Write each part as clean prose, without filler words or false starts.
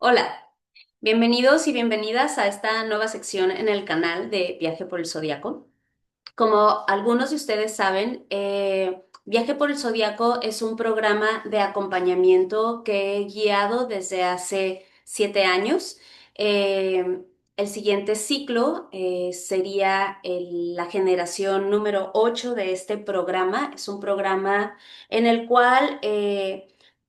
Hola, bienvenidos y bienvenidas a esta nueva sección en el canal de Viaje por el Zodiaco. Como algunos de ustedes saben, Viaje por el Zodiaco es un programa de acompañamiento que he guiado desde hace 7 años. Eh, el siguiente ciclo sería la generación número 8 de este programa. Es un programa en el cual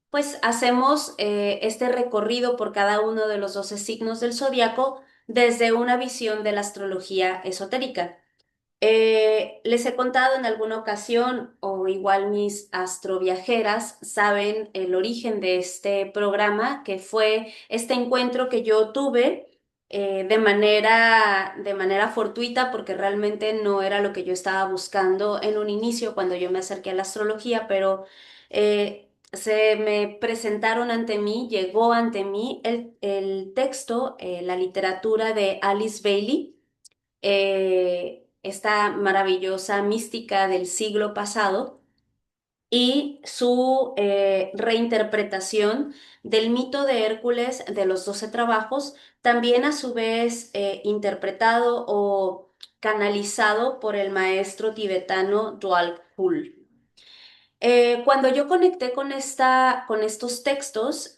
pues hacemos este recorrido por cada uno de los 12 signos del zodiaco desde una visión de la astrología esotérica. Les he contado en alguna ocasión, o igual mis astroviajeras saben el origen de este programa, que fue este encuentro que yo tuve de manera fortuita, porque realmente no era lo que yo estaba buscando en un inicio cuando yo me acerqué a la astrología, pero se me presentaron ante mí, llegó ante mí el texto, la literatura de Alice Bailey, esta maravillosa mística del siglo pasado, y su reinterpretación del mito de Hércules de los 12 trabajos, también a su vez interpretado o canalizado por el maestro tibetano Dwal Khul. Cuando yo conecté con estos textos,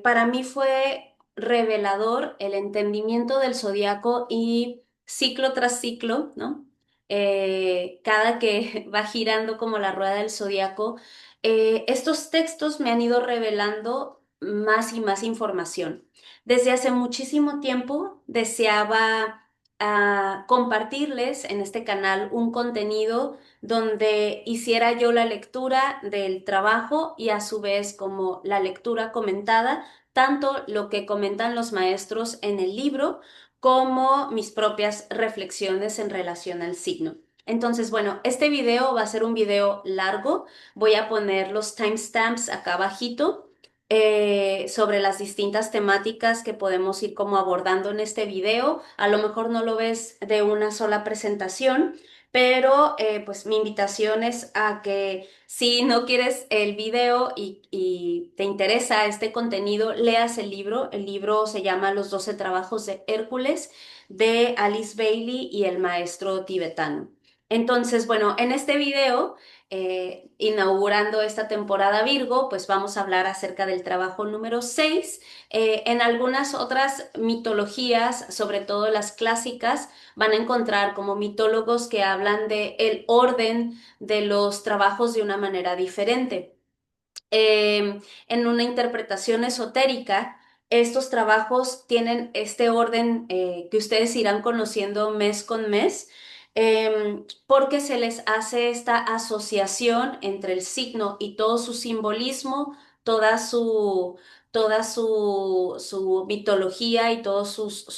para mí fue revelador el entendimiento del zodiaco y ciclo tras ciclo, ¿no? Cada que va girando como la rueda del zodiaco, estos textos me han ido revelando más y más información. Desde hace muchísimo tiempo deseaba compartirles en este canal un contenido donde hiciera yo la lectura del trabajo y a su vez como la lectura comentada, tanto lo que comentan los maestros en el libro como mis propias reflexiones en relación al signo. Entonces, bueno, este video va a ser un video largo. Voy a poner los timestamps acá abajito sobre las distintas temáticas que podemos ir como abordando en este video. A lo mejor no lo ves de una sola presentación, pero pues mi invitación es a que si no quieres el video y te interesa este contenido, leas el libro. El libro se llama Los 12 trabajos de Hércules, de Alice Bailey y el maestro tibetano. Entonces, bueno, en este video, inaugurando esta temporada Virgo, pues vamos a hablar acerca del trabajo número 6. En algunas otras mitologías, sobre todo las clásicas, van a encontrar como mitólogos que hablan de el orden de los trabajos de una manera diferente. En una interpretación esotérica, estos trabajos tienen este orden que ustedes irán conociendo mes con mes, porque se les hace esta asociación entre el signo y todo su simbolismo, toda su, su mitología y todos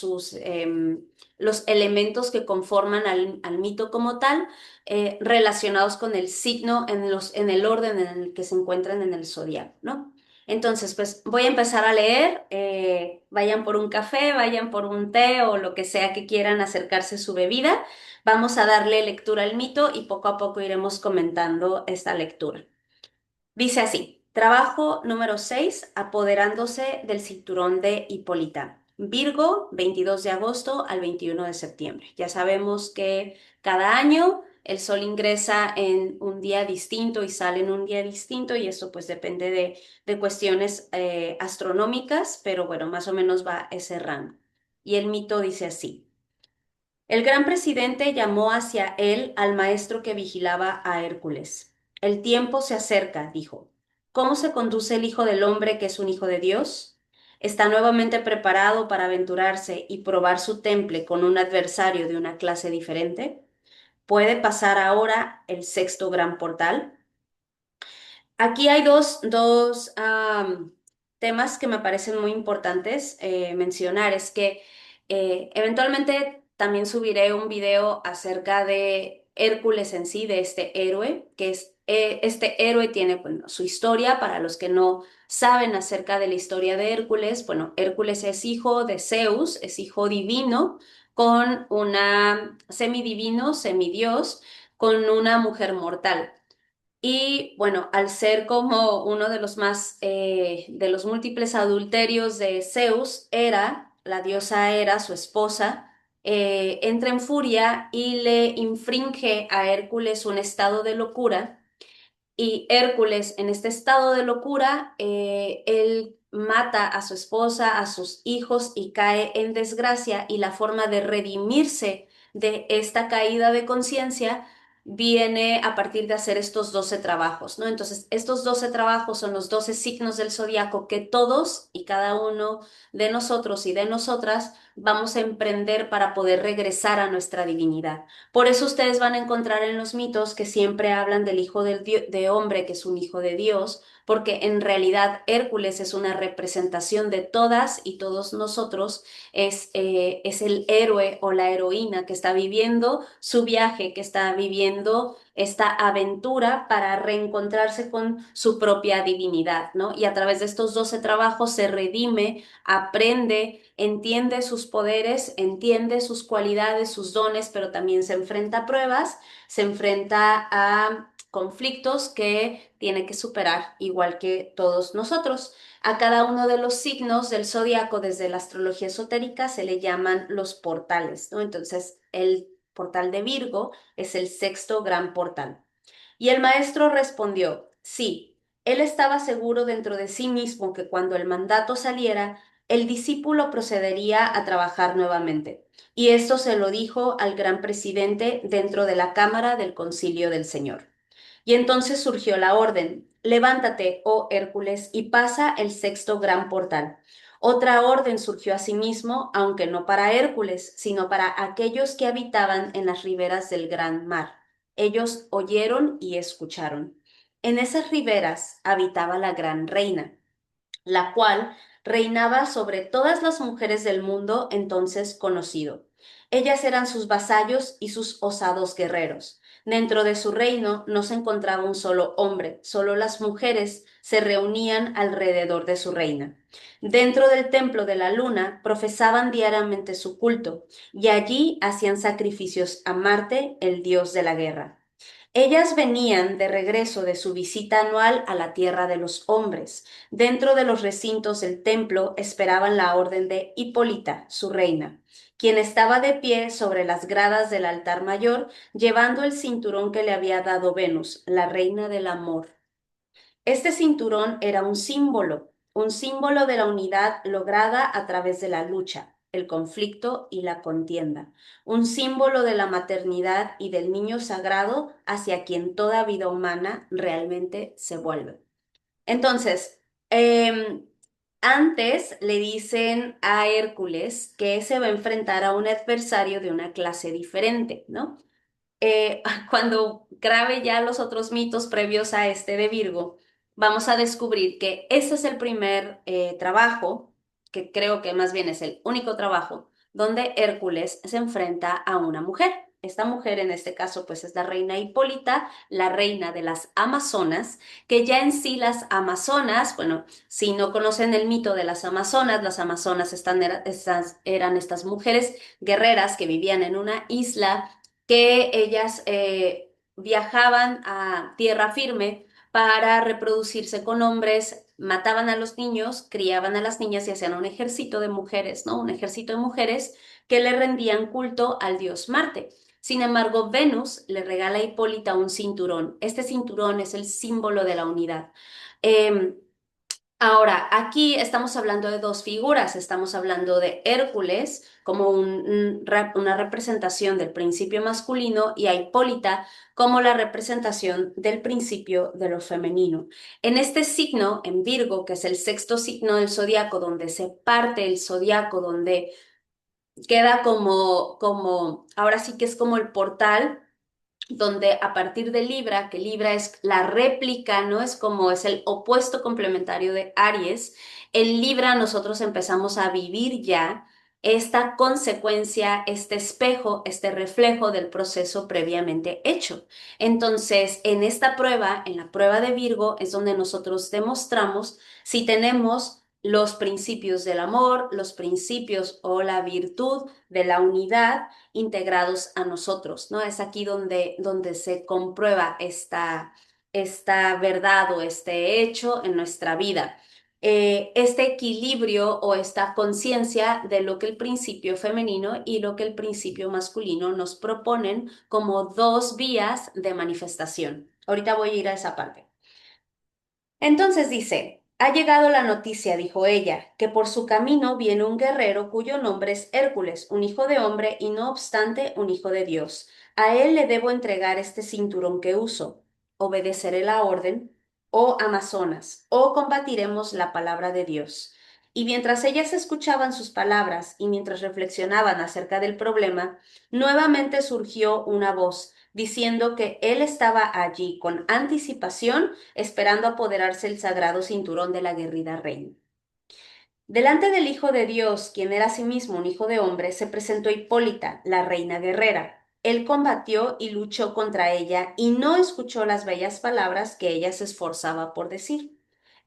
los elementos que conforman al mito como tal, relacionados con el signo en el orden en el que se encuentran en el zodiaco, ¿no? Entonces, pues voy a empezar a leer. Vayan por un café, vayan por un té o lo que sea que quieran acercarse a su bebida. Vamos a darle lectura al mito y poco a poco iremos comentando esta lectura. Dice así, trabajo número 6, apoderándose del cinturón de Hipólita. Virgo, 22 de agosto al 21 de septiembre. Ya sabemos que cada año el sol ingresa en un día distinto y sale en un día distinto, y esto pues depende de cuestiones astronómicas, pero bueno, más o menos va ese rango. Y el mito dice así. El gran presidente llamó hacia él al maestro que vigilaba a Hércules. El tiempo se acerca, dijo. ¿Cómo se conduce el Hijo del Hombre, que es un hijo de Dios? ¿Está nuevamente preparado para aventurarse y probar su temple con un adversario de una clase diferente? ¿Puede pasar ahora el sexto gran portal? Aquí hay dos temas que me parecen muy importantes mencionar. Es que eventualmente también subiré un video acerca de Hércules en sí, de este héroe, este héroe tiene, bueno, su historia. Para los que no saben acerca de la historia de Hércules, bueno, Hércules es hijo de Zeus, es hijo divino, con una semidivino, semidios, con una mujer mortal. Y bueno, al ser como uno de los más, de los múltiples adulterios de Zeus, Hera, la diosa Hera, su esposa, entra en furia y le infringe a Hércules un estado de locura y Hércules, en este estado de locura, él mata a su esposa, a sus hijos y cae en desgracia y la forma de redimirse de esta caída de conciencia viene a partir de hacer estos 12 trabajos, ¿no? Entonces, estos 12 trabajos son los 12 signos del zodiaco que todos y cada uno de nosotros y de nosotras vamos a emprender para poder regresar a nuestra divinidad. Por eso ustedes van a encontrar en los mitos que siempre hablan del hijo de hombre, que es un hijo de Dios, porque en realidad Hércules es una representación de todas y todos nosotros, es el héroe o la heroína que está viviendo su viaje, que está viviendo esta aventura para reencontrarse con su propia divinidad, ¿no? Y a través de estos 12 trabajos se redime, aprende, entiende sus poderes, entiende sus cualidades, sus dones, pero también se enfrenta a pruebas, se enfrenta a conflictos que tiene que superar, igual que todos nosotros. A cada uno de los signos del zodiaco, desde la astrología esotérica, se le llaman los portales, ¿no? Entonces, el portal de Virgo es el sexto gran portal. Y el maestro respondió, sí, él estaba seguro dentro de sí mismo que cuando el mandato saliera, el discípulo procedería a trabajar nuevamente. Y esto se lo dijo al gran presidente dentro de la cámara del concilio del Señor. Y entonces surgió la orden, levántate, oh Hércules, y pasa el sexto gran portal. Otra orden surgió asimismo, aunque no para Hércules, sino para aquellos que habitaban en las riberas del gran mar. Ellos oyeron y escucharon. En esas riberas habitaba la gran reina, la cual reinaba sobre todas las mujeres del mundo entonces conocido. Ellas eran sus vasallos y sus osados guerreros. Dentro de su reino no se encontraba un solo hombre, solo las mujeres se reunían alrededor de su reina. Dentro del templo de la luna profesaban diariamente su culto, y allí hacían sacrificios a Marte, el dios de la guerra. Ellas venían de regreso de su visita anual a la tierra de los hombres. Dentro de los recintos del templo esperaban la orden de Hipólita, su reina, quien estaba de pie sobre las gradas del altar mayor, llevando el cinturón que le había dado Venus, la reina del amor. Este cinturón era un símbolo de la unidad lograda a través de la lucha, el conflicto y la contienda, un símbolo de la maternidad y del niño sagrado hacia quien toda vida humana realmente se vuelve. Entonces, em, antes le dicen a Hércules que se va a enfrentar a un adversario de una clase diferente, ¿no? Cuando grabe ya los otros mitos previos a este de Virgo, vamos a descubrir que ese es el primer trabajo, que creo que más bien es el único trabajo, donde Hércules se enfrenta a una mujer. Esta mujer en este caso pues es la reina Hipólita, la reina de las Amazonas, que ya en sí las Amazonas, bueno, si no conocen el mito de las Amazonas eran estas mujeres guerreras que vivían en una isla que ellas viajaban a tierra firme para reproducirse con hombres, mataban a los niños, criaban a las niñas y hacían un ejército de mujeres, ¿no? Un ejército de mujeres que le rendían culto al dios Marte. Sin embargo, Venus le regala a Hipólita un cinturón. Este cinturón es el símbolo de la unidad. Em, Ahora, aquí estamos hablando de dos figuras, estamos hablando de Hércules como una representación del principio masculino y a Hipólita como la representación del principio de lo femenino. En este signo, en Virgo, que es el sexto signo del zodiaco, donde se parte el zodiaco, donde queda ahora sí que es como el portal donde a partir de Libra, que Libra es la réplica, ¿no? Es como es el opuesto complementario de Aries, en Libra nosotros empezamos a vivir ya esta consecuencia, este espejo, este reflejo del proceso previamente hecho. Entonces, en esta prueba, en la prueba de Virgo, es donde nosotros demostramos si tenemos los principios del amor, los principios o la virtud de la unidad integrados a nosotros, ¿no? Es aquí donde se comprueba esta verdad o este hecho en nuestra vida. Este equilibrio o esta conciencia de lo que el principio femenino y lo que el principio masculino nos proponen como dos vías de manifestación. Ahorita voy a ir a esa parte. Entonces dice, ha llegado la noticia, dijo ella, que por su camino viene un guerrero cuyo nombre es Hércules, un hijo de hombre y no obstante un hijo de Dios. A él le debo entregar este cinturón que uso. Obedeceré la orden, oh Amazonas, o combatiremos la palabra de Dios. Y mientras ellas escuchaban sus palabras y mientras reflexionaban acerca del problema, nuevamente surgió una voz diciendo que él estaba allí con anticipación esperando apoderarse el sagrado cinturón de la aguerrida reina. Delante del Hijo de Dios, quien era asimismo un hijo de hombre, se presentó Hipólita, la reina guerrera. Él combatió y luchó contra ella y no escuchó las bellas palabras que ella se esforzaba por decir.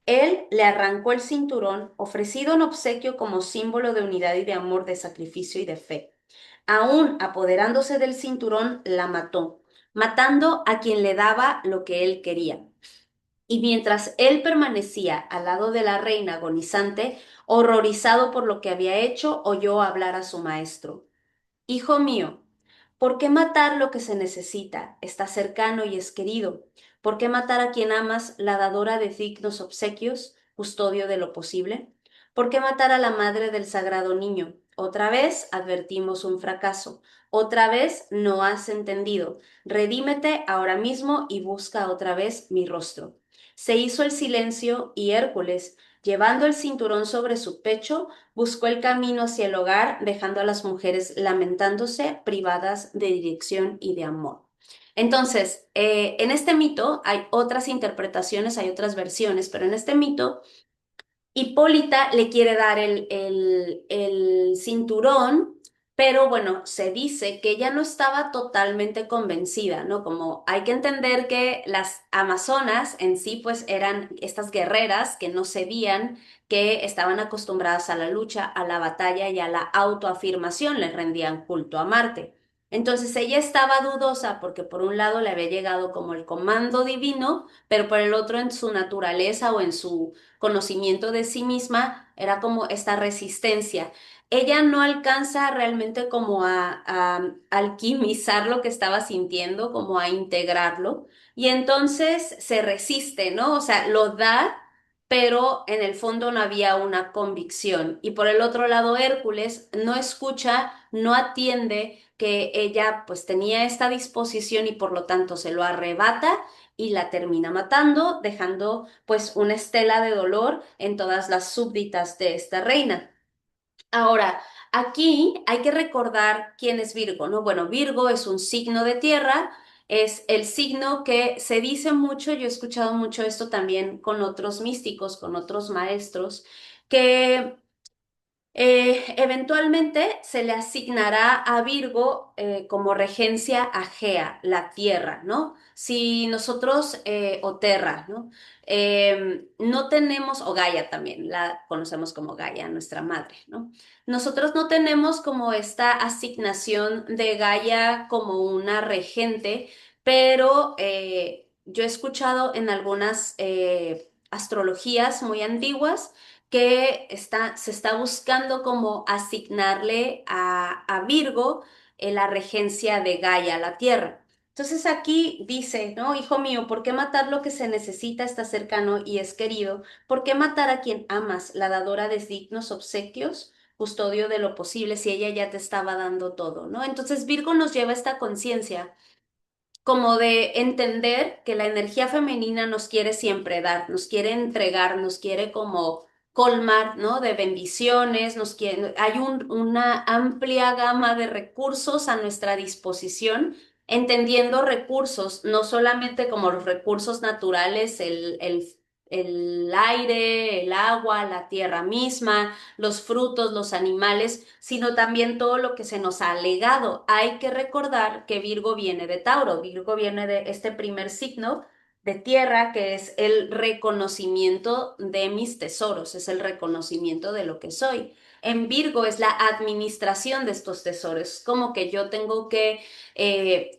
Él le arrancó el cinturón, ofrecido en obsequio como símbolo de unidad y de amor, de sacrificio y de fe. Aún apoderándose del cinturón, la mató, matando a quien le daba lo que él quería. Y mientras él permanecía al lado de la reina agonizante, horrorizado por lo que había hecho, oyó hablar a su maestro. Hijo mío, ¿por qué matar lo que se necesita? Está cercano y es querido. ¿Por qué matar a quien amas, la dadora de dignos obsequios, custodio de lo posible? ¿Por qué matar a la madre del sagrado niño? Otra vez advertimos un fracaso. Otra vez no has entendido. Redímete ahora mismo y busca otra vez mi rostro. Se hizo el silencio y Hércules, llevando el cinturón sobre su pecho, buscó el camino hacia el hogar, dejando a las mujeres lamentándose, privadas de dirección y de amor. Entonces, en este mito hay otras interpretaciones, hay otras versiones, pero en este mito Hipólita le quiere dar el cinturón, pero bueno, se dice que ella no estaba totalmente convencida, ¿no? Como hay que entender que las amazonas en sí, pues eran estas guerreras que no cedían, que estaban acostumbradas a la lucha, a la batalla y a la autoafirmación, le rendían culto a Marte. Entonces ella estaba dudosa porque por un lado le había llegado como el comando divino, pero por el otro en su naturaleza o en su conocimiento de sí misma, era como esta resistencia. Ella no alcanza realmente como a alquimizar lo que estaba sintiendo, como a integrarlo, y entonces se resiste, ¿no? O sea, lo da, pero en el fondo no había una convicción. Y por el otro lado, Hércules no escucha, no atiende que ella pues tenía esta disposición y por lo tanto se lo arrebata y la termina matando, dejando pues una estela de dolor en todas las súbditas de esta reina. Ahora, aquí hay que recordar quién es Virgo, ¿no? Bueno, Virgo es un signo de tierra, es el signo que se dice mucho, yo he escuchado mucho esto también con otros místicos, con otros maestros, que eventualmente se le asignará a Virgo como regencia a Gea, la tierra, ¿no? Si nosotros, o Terra, ¿no? No tenemos, o Gaia también, la conocemos como Gaia, nuestra madre, ¿no? Nosotros no tenemos como esta asignación de Gaia como una regente, pero yo he escuchado en algunas astrologías muy antiguas que se está buscando como asignarle a Virgo la regencia de Gaia, la Tierra. Entonces aquí dice, ¿no? Hijo mío, ¿por qué matar lo que se necesita, está cercano y es querido? ¿Por qué matar a quien amas, la dadora de dignos obsequios, custodio de lo posible, si ella ya te estaba dando todo, ¿no? Entonces Virgo nos lleva a esta conciencia como de entender que la energía femenina nos quiere siempre dar, nos quiere entregar, nos quiere como colmar, ¿no? De bendiciones, hay una amplia gama de recursos a nuestra disposición, entendiendo recursos, no solamente como los recursos naturales, el aire, el agua, la tierra misma, los frutos, los animales, sino también todo lo que se nos ha legado. Hay que recordar que Virgo viene de Tauro, Virgo viene de este primer signo de tierra, que es el reconocimiento de mis tesoros, es el reconocimiento de lo que soy. En Virgo es la administración de estos tesoros, como que yo tengo que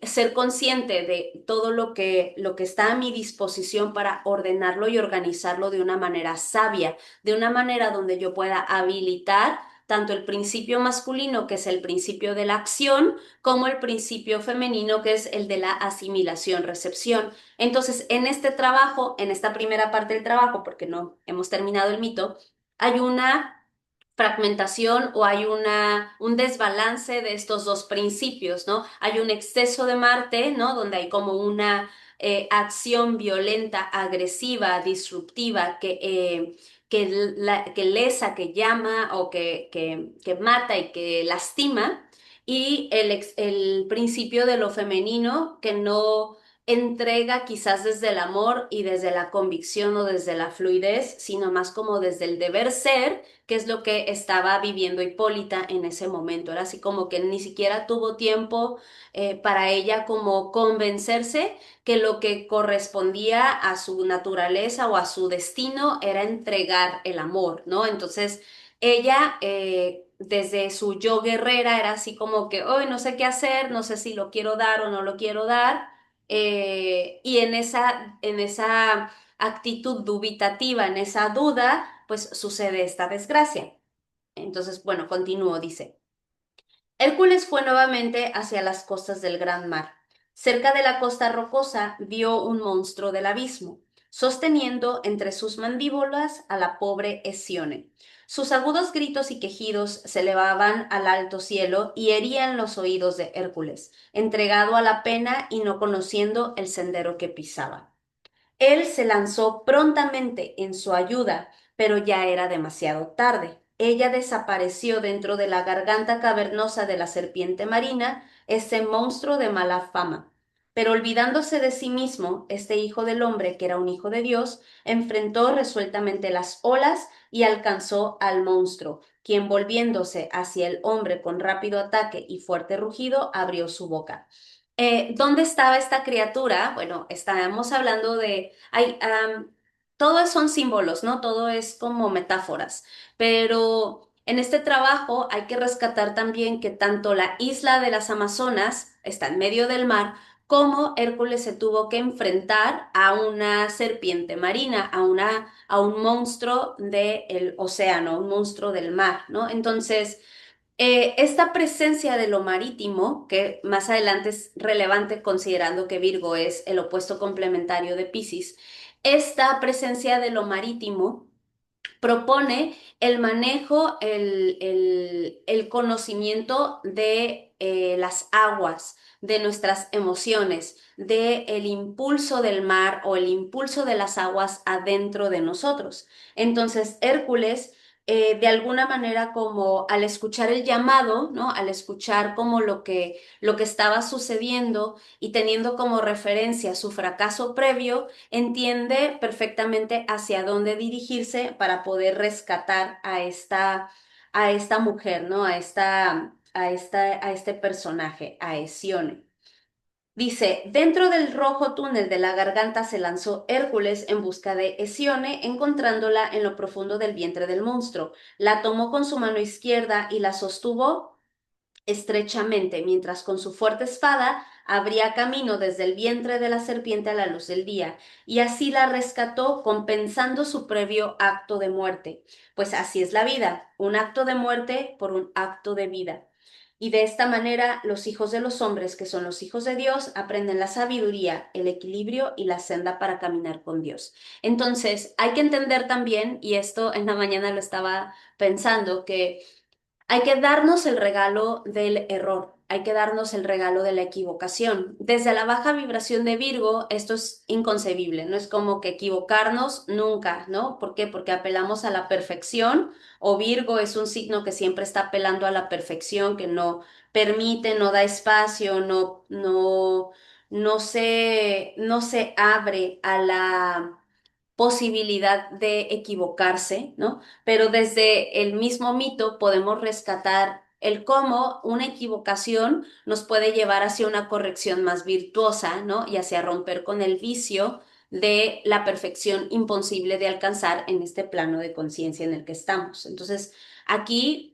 ser consciente de todo lo que está a mi disposición para ordenarlo y organizarlo de una manera sabia, de una manera donde yo pueda habilitar tanto el principio masculino, que es el principio de la acción, como el principio femenino, que es el de la asimilación, recepción. Entonces, en este trabajo, en esta primera parte del trabajo, porque no hemos terminado el mito, hay una fragmentación o hay un desbalance de estos dos principios, ¿no? Hay un exceso de Marte, ¿no? Donde hay como una acción violenta, agresiva, disruptiva, que lesa, que llama o que mata y que lastima, y el principio de lo femenino que no entrega quizás desde el amor y desde la convicción o desde la fluidez, sino más como desde el deber ser, que es lo que estaba viviendo Hipólita en ese momento. Era así como que ni siquiera tuvo tiempo para ella como convencerse que lo que correspondía a su naturaleza o a su destino era entregar el amor, ¿no? Entonces, ella, desde su yo guerrera, era así como que, hoy no sé qué hacer, no sé si lo quiero dar o no lo quiero dar. Y en esa actitud dubitativa, en esa duda, pues sucede esta desgracia. Entonces, bueno, continúo, dice. Hércules fue nuevamente hacia las costas del gran mar. Cerca de la costa rocosa vio un monstruo del abismo, sosteniendo entre sus mandíbulas a la pobre Hesione. Sus agudos gritos y quejidos se elevaban al alto cielo y herían los oídos de Hércules, entregado a la pena y no conociendo el sendero que pisaba. Él se lanzó prontamente en su ayuda, pero ya era demasiado tarde. Ella desapareció dentro de la garganta cavernosa de la serpiente marina, ese monstruo de mala fama. Pero olvidándose de sí mismo, este hijo del hombre, que era un hijo de Dios, enfrentó resueltamente las olas y alcanzó al monstruo, quien volviéndose hacia el hombre con rápido ataque y fuerte rugido, abrió su boca. ¿Dónde estaba esta criatura? Bueno, estábamos hablando de, todo son símbolos, ¿no? Todo es como metáforas, pero en este trabajo hay que rescatar también que tanto la isla de las Amazonas está en medio del mar, como Hércules se tuvo que enfrentar a una serpiente marina, a un monstruo del océano, un monstruo del mar, ¿no? Entonces, esta presencia de lo marítimo, que más adelante es relevante considerando que Virgo es el opuesto complementario de Piscis, esta presencia de lo marítimo propone el manejo, el conocimiento de las aguas, de nuestras emociones, de el impulso del mar o el impulso de las aguas adentro de nosotros. Entonces, Hércules, de alguna manera, como al escuchar el llamado, ¿no? Al escuchar como lo que estaba sucediendo y teniendo como referencia su fracaso previo, entiende perfectamente hacia dónde dirigirse para poder rescatar a esta mujer, ¿no? A este personaje, a Hesione. Dice, dentro del rojo túnel de la garganta se lanzó Hércules en busca de Hesione, encontrándola en lo profundo del vientre del monstruo. La tomó con su mano izquierda y la sostuvo estrechamente, mientras con su fuerte espada abría camino desde el vientre de la serpiente a la luz del día, y así la rescató, compensando su previo acto de muerte. Pues así es la vida, un acto de muerte por un acto de vida. Y de esta manera los hijos de los hombres, que son los hijos de Dios, aprenden la sabiduría, el equilibrio y la senda para caminar con Dios. Entonces, hay que entender también, y esto en la mañana lo estaba pensando, que hay que darnos el regalo del error, hay que darnos el regalo de la equivocación. Desde la baja vibración de Virgo, esto es inconcebible, no es como que equivocarnos nunca, ¿no? ¿Por qué? Porque apelamos a la perfección, o Virgo es un signo que siempre está apelando a la perfección, que no permite, no da espacio, no se abre a la posibilidad de equivocarse, ¿no? Pero desde el mismo mito podemos rescatar el cómo una equivocación nos puede llevar hacia una corrección más virtuosa, ¿no? Y hacia romper con el vicio de la perfección imposible de alcanzar en este plano de conciencia en el que estamos. Entonces, aquí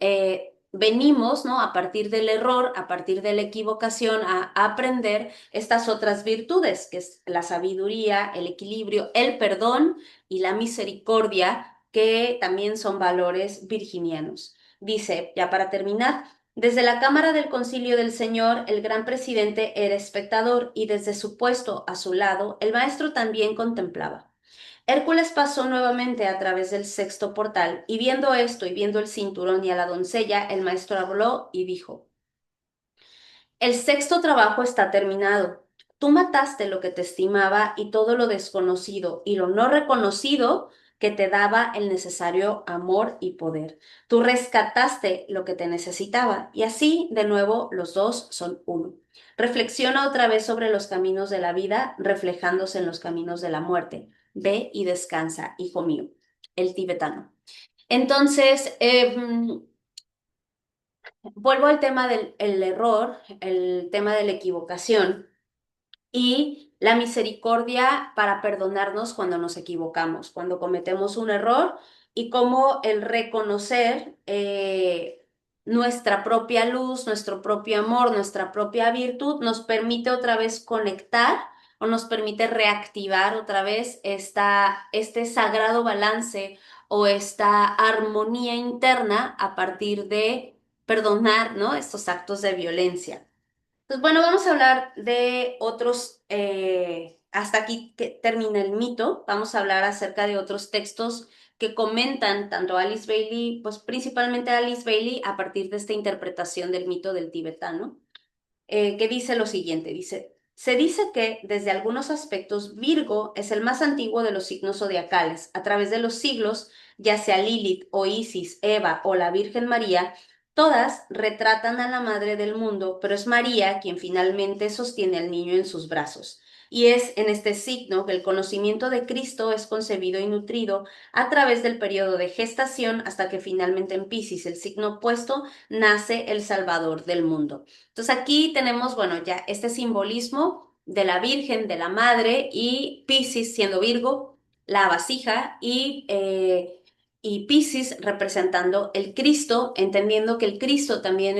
venimos, ¿no? A partir del error, a partir de la equivocación, a aprender estas otras virtudes, que es la sabiduría, el equilibrio, el perdón y la misericordia, que también son valores virginianos. Dice, ya para terminar, desde la cámara del concilio del Señor, el gran presidente era espectador y desde su puesto a su lado, el maestro también contemplaba. Hércules pasó nuevamente a través del sexto portal y viendo esto y viendo el cinturón y a la doncella, el maestro habló y dijo, el sexto trabajo está terminado. Tú mataste lo que te estimaba y todo lo desconocido y lo no reconocido que te daba el necesario amor y poder. Tú rescataste lo que te necesitaba y así de nuevo los dos son uno. Reflexiona otra vez sobre los caminos de la vida reflejándose en los caminos de la muerte. Ve y descansa, hijo mío. El tibetano. Entonces, vuelvo al tema del el error, el tema de la equivocación y la misericordia para perdonarnos cuando nos equivocamos, cuando cometemos un error y cómo el reconocer nuestra propia luz, nuestro propio amor, nuestra propia virtud nos permite otra vez conectar o nos permite reactivar otra vez este sagrado balance o esta armonía interna a partir de perdonar, ¿no? Estos actos de violencia. Pues bueno, vamos a hablar de otros, hasta aquí que termina el mito, vamos a hablar acerca de otros textos que comentan tanto Alice Bailey, pues principalmente Alice Bailey a partir de esta interpretación del mito del tibetano que dice lo siguiente, dice, se dice que desde algunos aspectos Virgo es el más antiguo de los signos zodiacales. A través de los siglos, ya sea Lilith o Isis, Eva o la Virgen María, todas retratan a la Madre del mundo, pero es María quien finalmente sostiene al niño en sus brazos. Y es en este signo que el conocimiento de Cristo es concebido y nutrido a través del periodo de gestación hasta que finalmente en Piscis, el signo opuesto, nace el Salvador del mundo. Entonces aquí tenemos, bueno, ya este simbolismo de la Virgen, de la Madre y Piscis siendo Virgo, la vasija y Piscis representando el Cristo, entendiendo que el Cristo también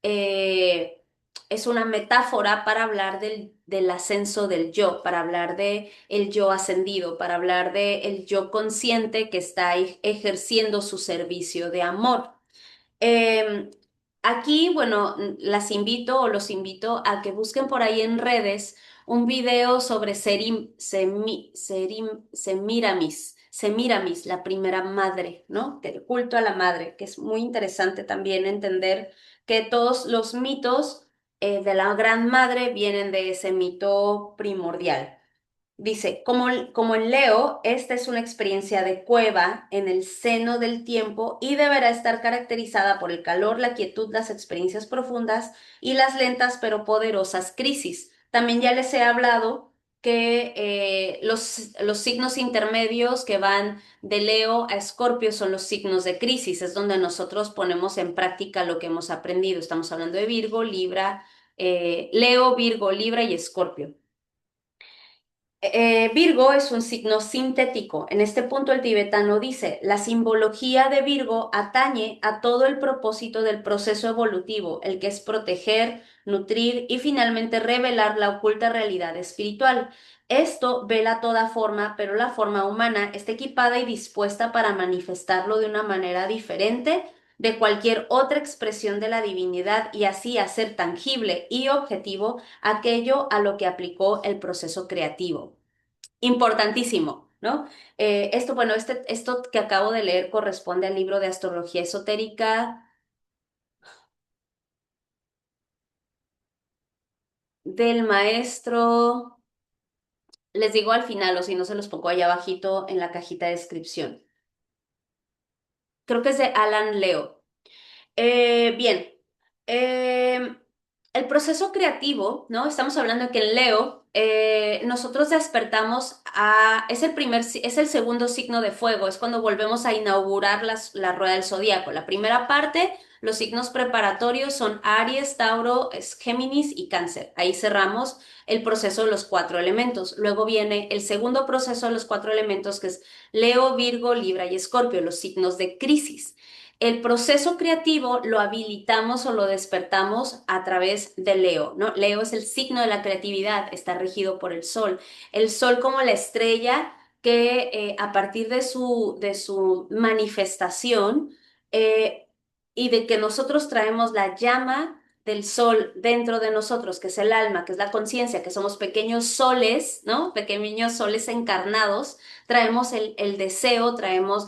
eh, es una metáfora para hablar del ascenso del yo, para hablar de el yo ascendido, para hablar de el yo consciente que está ejerciendo su servicio de amor. Eh, Aquí, bueno, las invito o los invito a que busquen por ahí en redes un video sobre Semiramis, la primera madre, ¿no? Del culto a la madre, que es muy interesante también entender que todos los mitos de la gran madre vienen de ese mito primordial. Dice, como en Leo, esta es una experiencia de cueva en el seno del tiempo y deberá estar caracterizada por el calor, la quietud, las experiencias profundas y las lentas pero poderosas crisis. También ya les he hablado que los signos intermedios que van de Leo a Escorpio son los signos de crisis, es donde nosotros ponemos en práctica lo que hemos aprendido. Estamos hablando de Virgo, Libra, Leo, Virgo, Libra y Escorpio. Virgo es un signo sintético. En este punto el tibetano dice, la simbología de Virgo atañe a todo el propósito del proceso evolutivo, el que es proteger, nutrir y finalmente revelar la oculta realidad espiritual. Esto vela toda forma, pero la forma humana está equipada y dispuesta para manifestarlo de una manera diferente de cualquier otra expresión de la divinidad y así hacer tangible y objetivo aquello a lo que aplicó el proceso creativo. Importantísimo, ¿no? Esto, bueno, esto que acabo de leer corresponde al libro de astrología esotérica del maestro, les digo al final, o si no se los pongo allá abajito en la cajita de descripción. Creo que es de Alan Leo. Bien. Eh, El proceso creativo, ¿no? Estamos hablando de que en Leo nosotros despertamos es el es el segundo signo de fuego, es cuando volvemos a inaugurar la rueda del zodíaco. La primera parte, los signos preparatorios son Aries, Tauro, Géminis y Cáncer. Ahí cerramos el proceso de los cuatro elementos. Luego viene el segundo proceso de los cuatro elementos, que es Leo, Virgo, Libra y Escorpio, los signos de crisis. El proceso creativo lo habilitamos o lo despertamos a través de Leo, ¿no? Leo es el signo de la creatividad, está regido por el sol. El sol como la estrella que a partir de su manifestación eh, y de que nosotros traemos la llama del sol dentro de nosotros, que es el alma, que es la conciencia, que somos pequeños soles, ¿no? Pequeños soles encarnados, traemos el deseo, traemos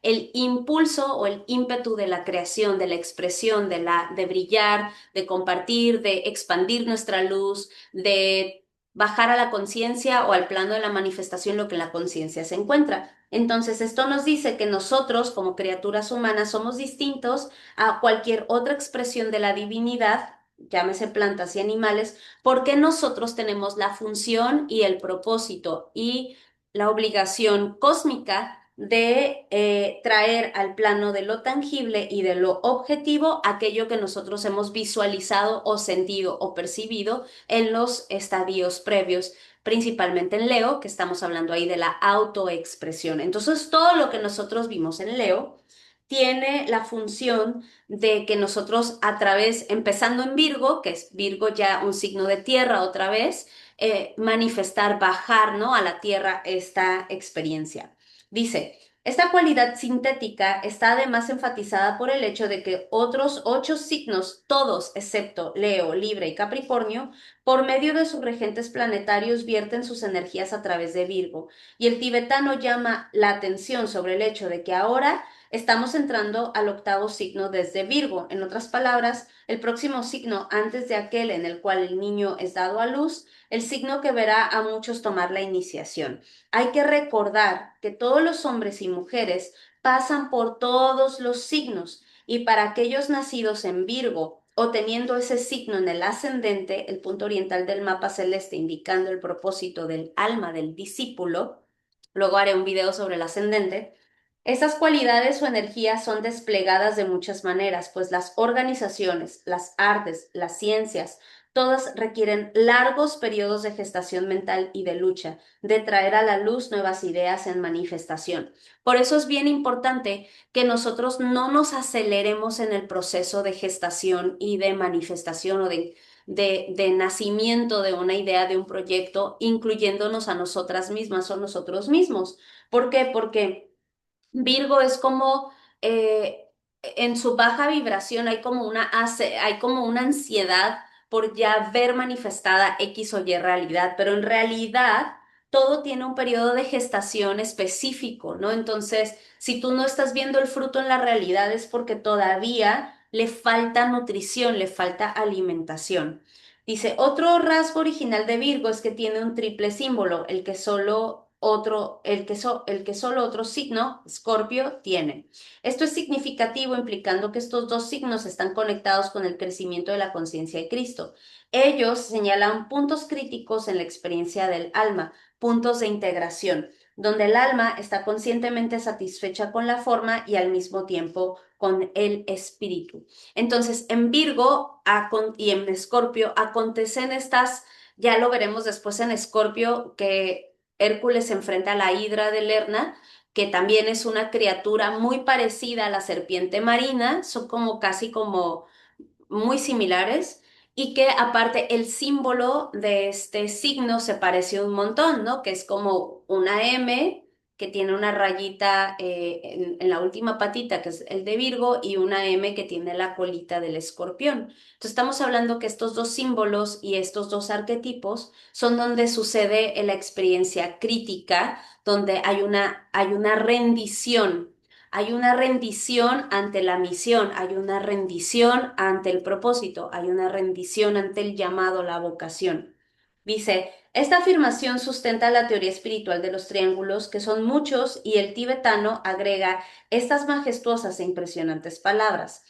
el impulso o el ímpetu de la creación, de la expresión, de brillar, de compartir, de expandir nuestra luz, de bajar a la conciencia o al plano de la manifestación lo que en la conciencia se encuentra. Entonces, esto nos dice que nosotros, como criaturas humanas, somos distintos a cualquier otra expresión de la divinidad, llámese plantas y animales, porque nosotros tenemos la función y el propósito y la obligación cósmica de traer al plano de lo tangible y de lo objetivo aquello que nosotros hemos visualizado o sentido o percibido en los estadios previos, principalmente en Leo, que estamos hablando ahí de la autoexpresión. Entonces, todo lo que nosotros vimos en Leo tiene la función de que nosotros a través, empezando en Virgo, que es Virgo ya un signo de tierra otra vez, manifestar, bajar, ¿no? A la tierra esta experiencia. Dice, esta cualidad sintética está además enfatizada por el hecho de que otros 8 signos, todos excepto Leo, Libra y Capricornio, por medio de sus regentes planetarios vierten sus energías a través de Virgo. Y el tibetano llama la atención sobre el hecho de que ahora estamos entrando al octavo signo desde Virgo. En otras palabras, el próximo signo antes de aquel en el cual el niño es dado a luz, el signo que verá a muchos tomar la iniciación. Hay que recordar que todos los hombres y mujeres pasan por todos los signos y para aquellos nacidos en Virgo o teniendo ese signo en el ascendente, el punto oriental del mapa celeste indicando el propósito del alma del discípulo, luego haré un video sobre el ascendente, esas cualidades o energías son desplegadas de muchas maneras, pues las organizaciones, las artes, las ciencias, todas requieren largos periodos de gestación mental y de lucha, de traer a la luz nuevas ideas en manifestación. Por eso es bien importante que nosotros no nos aceleremos en el proceso de gestación y de manifestación o de nacimiento de una idea, de un proyecto, incluyéndonos a nosotras mismas o nosotros mismos. ¿Por qué? Porque Virgo es como en su baja vibración hay como una ansiedad por ya ver manifestada X o Y realidad, pero en realidad todo tiene un periodo de gestación específico, ¿no? Entonces, si tú no estás viendo el fruto en la realidad es porque todavía le falta nutrición, le falta alimentación. Dice, otro rasgo original de Virgo es que tiene un triple símbolo, el que solo otro signo, Escorpio, tiene. Esto es significativo, implicando que estos dos signos están conectados con el crecimiento de la conciencia de Cristo. Ellos señalan puntos críticos en la experiencia del alma, puntos de integración, donde el alma está conscientemente satisfecha con la forma y al mismo tiempo con el espíritu. Entonces, en Virgo y en Escorpio acontecen ya lo veremos después en Escorpio, que Hércules se enfrenta a la hidra de Lerna, que también es una criatura muy parecida a la serpiente marina, son como casi como muy similares y que aparte el símbolo de este signo se parece un montón, ¿no? Que es como una M que tiene una rayita en la última patita, que es el de Virgo, y una M que tiene la colita del escorpión. Entonces estamos hablando que estos dos símbolos y estos dos arquetipos son donde sucede la experiencia crítica, donde hay una rendición. Hay una rendición ante la misión, hay una rendición ante el propósito, hay una rendición ante el llamado, la vocación. Dice, esta afirmación sustenta la teoría espiritual de los triángulos, que son muchos, y el tibetano agrega estas majestuosas e impresionantes palabras.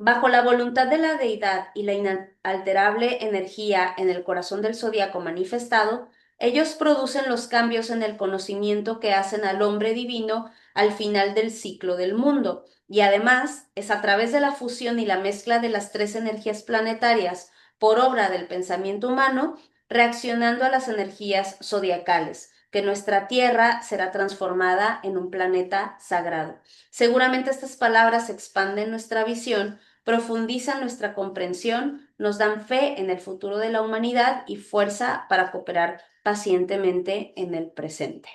Bajo la voluntad de la deidad y la inalterable energía en el corazón del zodiaco manifestado, ellos producen los cambios en el conocimiento que hacen al hombre divino al final del ciclo del mundo. Y además es a través de la fusión y la mezcla de las tres energías planetarias por obra del pensamiento humano, reaccionando a las energías zodiacales, que nuestra Tierra será transformada en un planeta sagrado. Seguramente estas palabras expanden nuestra visión, profundizan nuestra comprensión, nos dan fe en el futuro de la humanidad y fuerza para cooperar pacientemente en el presente.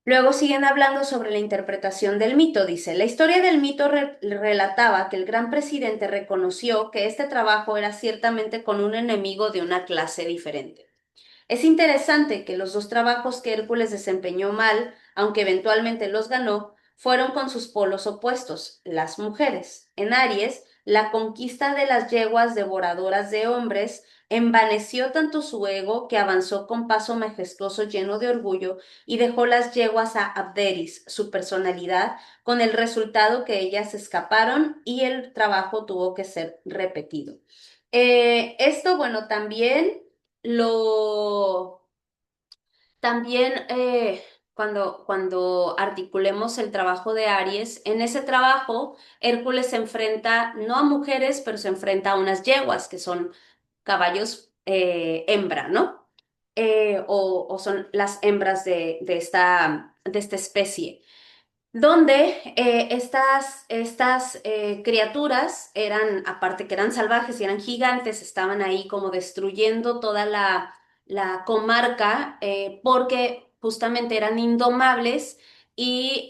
Luego siguen hablando sobre la interpretación del mito. Dice, la historia del mito relataba que el gran presidente reconoció que este trabajo era ciertamente con un enemigo de una clase diferente. Es interesante que los dos trabajos que Hércules desempeñó mal, aunque eventualmente los ganó, fueron con sus polos opuestos, las mujeres. En Aries, la conquista de las yeguas devoradoras de hombres envaneció tanto su ego que avanzó con paso majestuoso lleno de orgullo y dejó las yeguas a Abderis, su personalidad, con el resultado que ellas escaparon y el trabajo tuvo que ser repetido. Esto, bueno, lo, también cuando articulemos el trabajo de Aries, en ese trabajo Hércules se enfrenta no a mujeres, pero se enfrenta a unas yeguas, que son caballos hembra, ¿no? O son las hembras de esta especie donde estas criaturas eran, aparte que eran salvajes y eran gigantes, estaban ahí como destruyendo toda la comarca porque justamente eran indomables y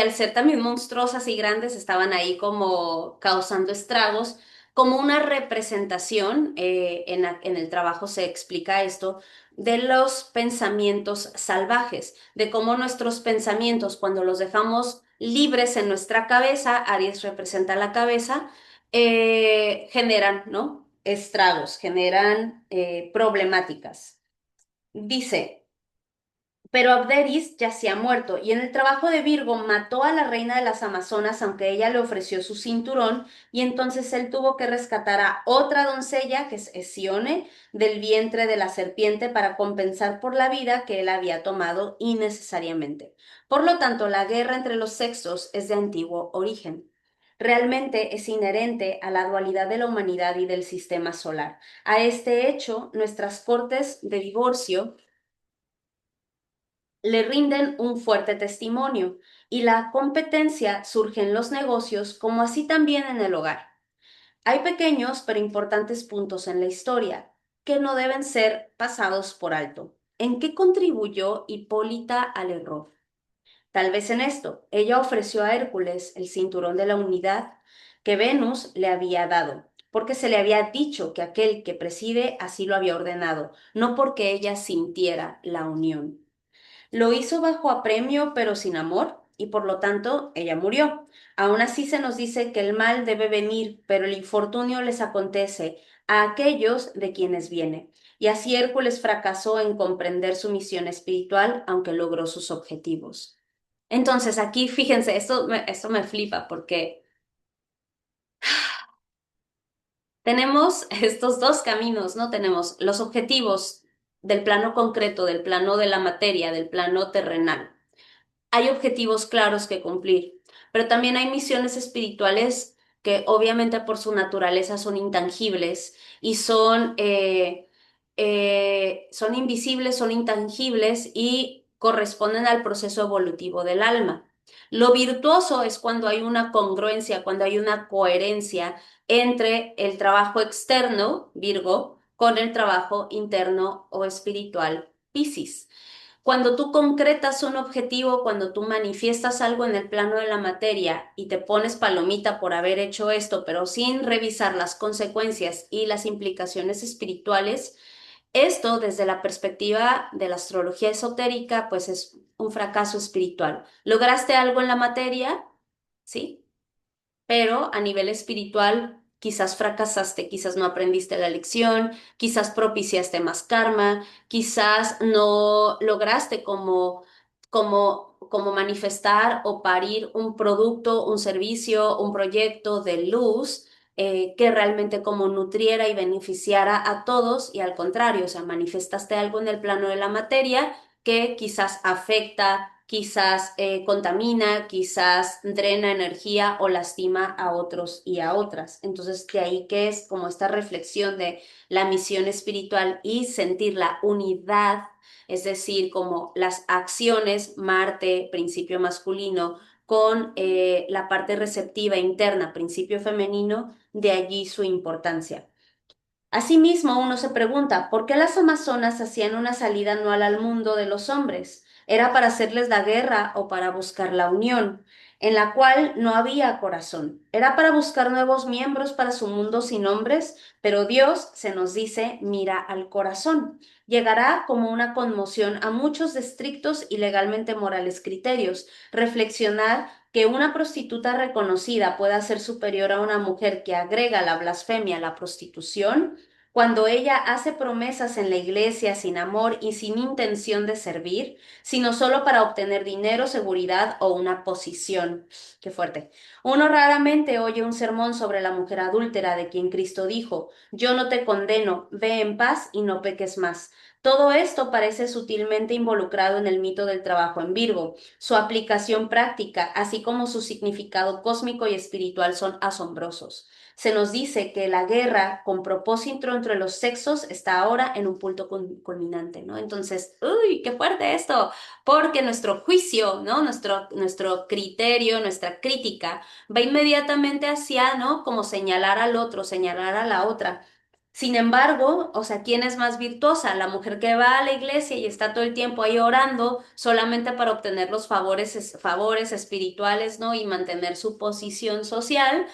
al ser también monstruosas y grandes estaban ahí como causando estragos. Como una representación, en el trabajo se explica esto, de los pensamientos salvajes, de cómo nuestros pensamientos, cuando los dejamos libres en nuestra cabeza, Aries representa la cabeza, generan, ¿no? Estragos, generan problemáticas. Dice, pero Abderis yacía muerto, y en el trabajo de Virgo mató a la reina de las Amazonas, aunque ella le ofreció su cinturón, y entonces él tuvo que rescatar a otra doncella, que es Hesione, del vientre de la serpiente para compensar por la vida que él había tomado innecesariamente. Por lo tanto, la guerra entre los sexos es de antiguo origen. Realmente es inherente a la dualidad de la humanidad y del sistema solar. A este hecho, nuestras cortes de divorcio le rinden un fuerte testimonio y la competencia surge en los negocios como así también en el hogar. Hay pequeños pero importantes puntos en la historia que no deben ser pasados por alto. ¿En qué contribuyó Hipólita al error? Tal vez en esto, ella ofreció a Hércules el cinturón de la unidad que Venus le había dado, porque se le había dicho que aquel que preside así lo había ordenado, no porque ella sintiera la unión. Lo hizo bajo apremio, pero sin amor, y por lo tanto ella murió. Aún así se nos dice que el mal debe venir, pero el infortunio les acontece a aquellos de quienes viene. Y así Hércules fracasó en comprender su misión espiritual, aunque logró sus objetivos. Entonces, aquí fíjense, esto me flipa porque tenemos estos dos caminos, ¿no? Tenemos los objetivos del plano concreto, del plano de la materia, del plano terrenal. Hay objetivos claros que cumplir, pero también hay misiones espirituales que obviamente por su naturaleza son intangibles y son invisibles, son intangibles y corresponden al proceso evolutivo del alma. Lo virtuoso es cuando hay una congruencia, cuando hay una coherencia entre el trabajo externo, Virgo, con el trabajo interno o espiritual, Piscis. Cuando tú concretas un objetivo, cuando tú manifiestas algo en el plano de la materia y te pones palomita por haber hecho esto, pero sin revisar las consecuencias y las implicaciones espirituales, esto desde la perspectiva de la astrología esotérica, pues es un fracaso espiritual. Lograste algo en la materia, ¿sí? Pero a nivel espiritual quizás fracasaste, quizás no aprendiste la lección, quizás propiciaste más karma, quizás no lograste como como manifestar o parir un producto, un servicio, un proyecto de luz que realmente como nutriera y beneficiara a todos y al contrario, o sea, manifestaste algo en el plano de la materia que quizás afecta, quizás contamina, quizás drena energía o lastima a otros y a otras. Entonces, de ahí que es como esta reflexión de la misión espiritual y sentir la unidad, es decir, como las acciones, Marte, principio masculino, con la parte receptiva interna, principio femenino, de allí su importancia. Asimismo, uno se pregunta, ¿por qué las amazonas hacían una salida anual al mundo de los hombres? ¿Era para hacerles la guerra o para buscar la unión, en la cual no había corazón? Era para buscar nuevos miembros para su mundo sin hombres, pero Dios, se nos dice, mira al corazón. Llegará como una conmoción a muchos de estrictos y legalmente morales criterios. Reflexionar que una prostituta reconocida pueda ser superior a una mujer que agrega la blasfemia a la prostitución, cuando ella hace promesas en la iglesia sin amor y sin intención de servir, sino solo para obtener dinero, seguridad o una posición. Qué fuerte. Uno raramente oye un sermón sobre la mujer adúltera de quien Cristo dijo, yo no te condeno, ve en paz y no peques más. Todo esto parece sutilmente involucrado en el mito del trabajo en Virgo. Su aplicación práctica, así como su significado cósmico y espiritual, son asombrosos. Se nos dice que la guerra con propósito entre los sexos está ahora en un punto culminante, ¿no? Entonces, uy, qué fuerte esto, porque nuestro juicio, ¿no? Nuestro criterio, nuestra crítica va inmediatamente hacia, ¿no? Como señalar al otro, señalar a la otra. Sin embargo, o sea, ¿quién es más virtuosa? La mujer que va a la iglesia y está todo el tiempo ahí orando solamente para obtener los favores espirituales, ¿no? Y mantener su posición social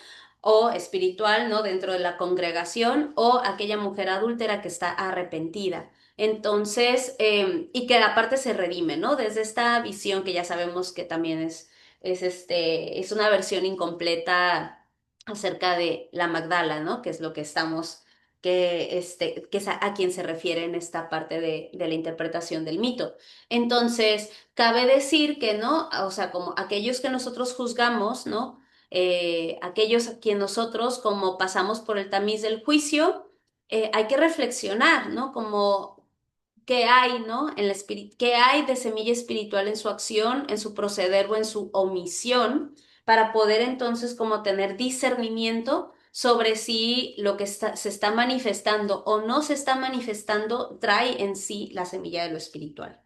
o espiritual, ¿no? Dentro de la congregación, o aquella mujer adúltera que está arrepentida. Entonces, y que aparte se redime, ¿no? Desde esta visión que ya sabemos que también es una versión incompleta acerca de la Magdala, ¿no? Que es lo que que es a quien se refiere en esta parte de la interpretación del mito. Entonces, cabe decir que, ¿no? O sea, como aquellos que nosotros juzgamos, ¿no? Aquellos a quien nosotros, como pasamos por el tamiz del juicio, hay que reflexionar, ¿no? Como qué hay, ¿no? Qué hay de semilla espiritual en su acción, en su proceder o en su omisión, para poder entonces como tener discernimiento sobre si lo que se está manifestando o no se está manifestando trae en sí la semilla de lo espiritual.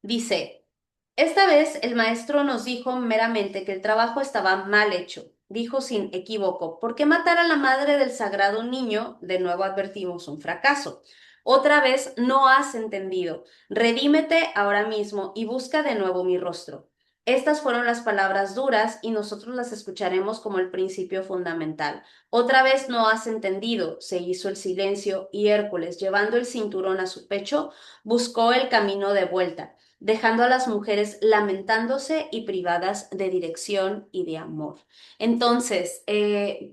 Dice, esta vez el maestro nos dijo meramente que el trabajo estaba mal hecho. Dijo sin equívoco, ¿por qué matar a la madre del sagrado niño? De nuevo advertimos un fracaso. Otra vez no has entendido. Redímete ahora mismo y busca de nuevo mi rostro. Estas fueron las palabras duras y nosotros las escucharemos como el principio fundamental. Otra vez no has entendido. Se hizo el silencio y Hércules, llevando el cinturón a su pecho, buscó el camino de vuelta, dejando a las mujeres lamentándose y privadas de dirección y de amor. Entonces,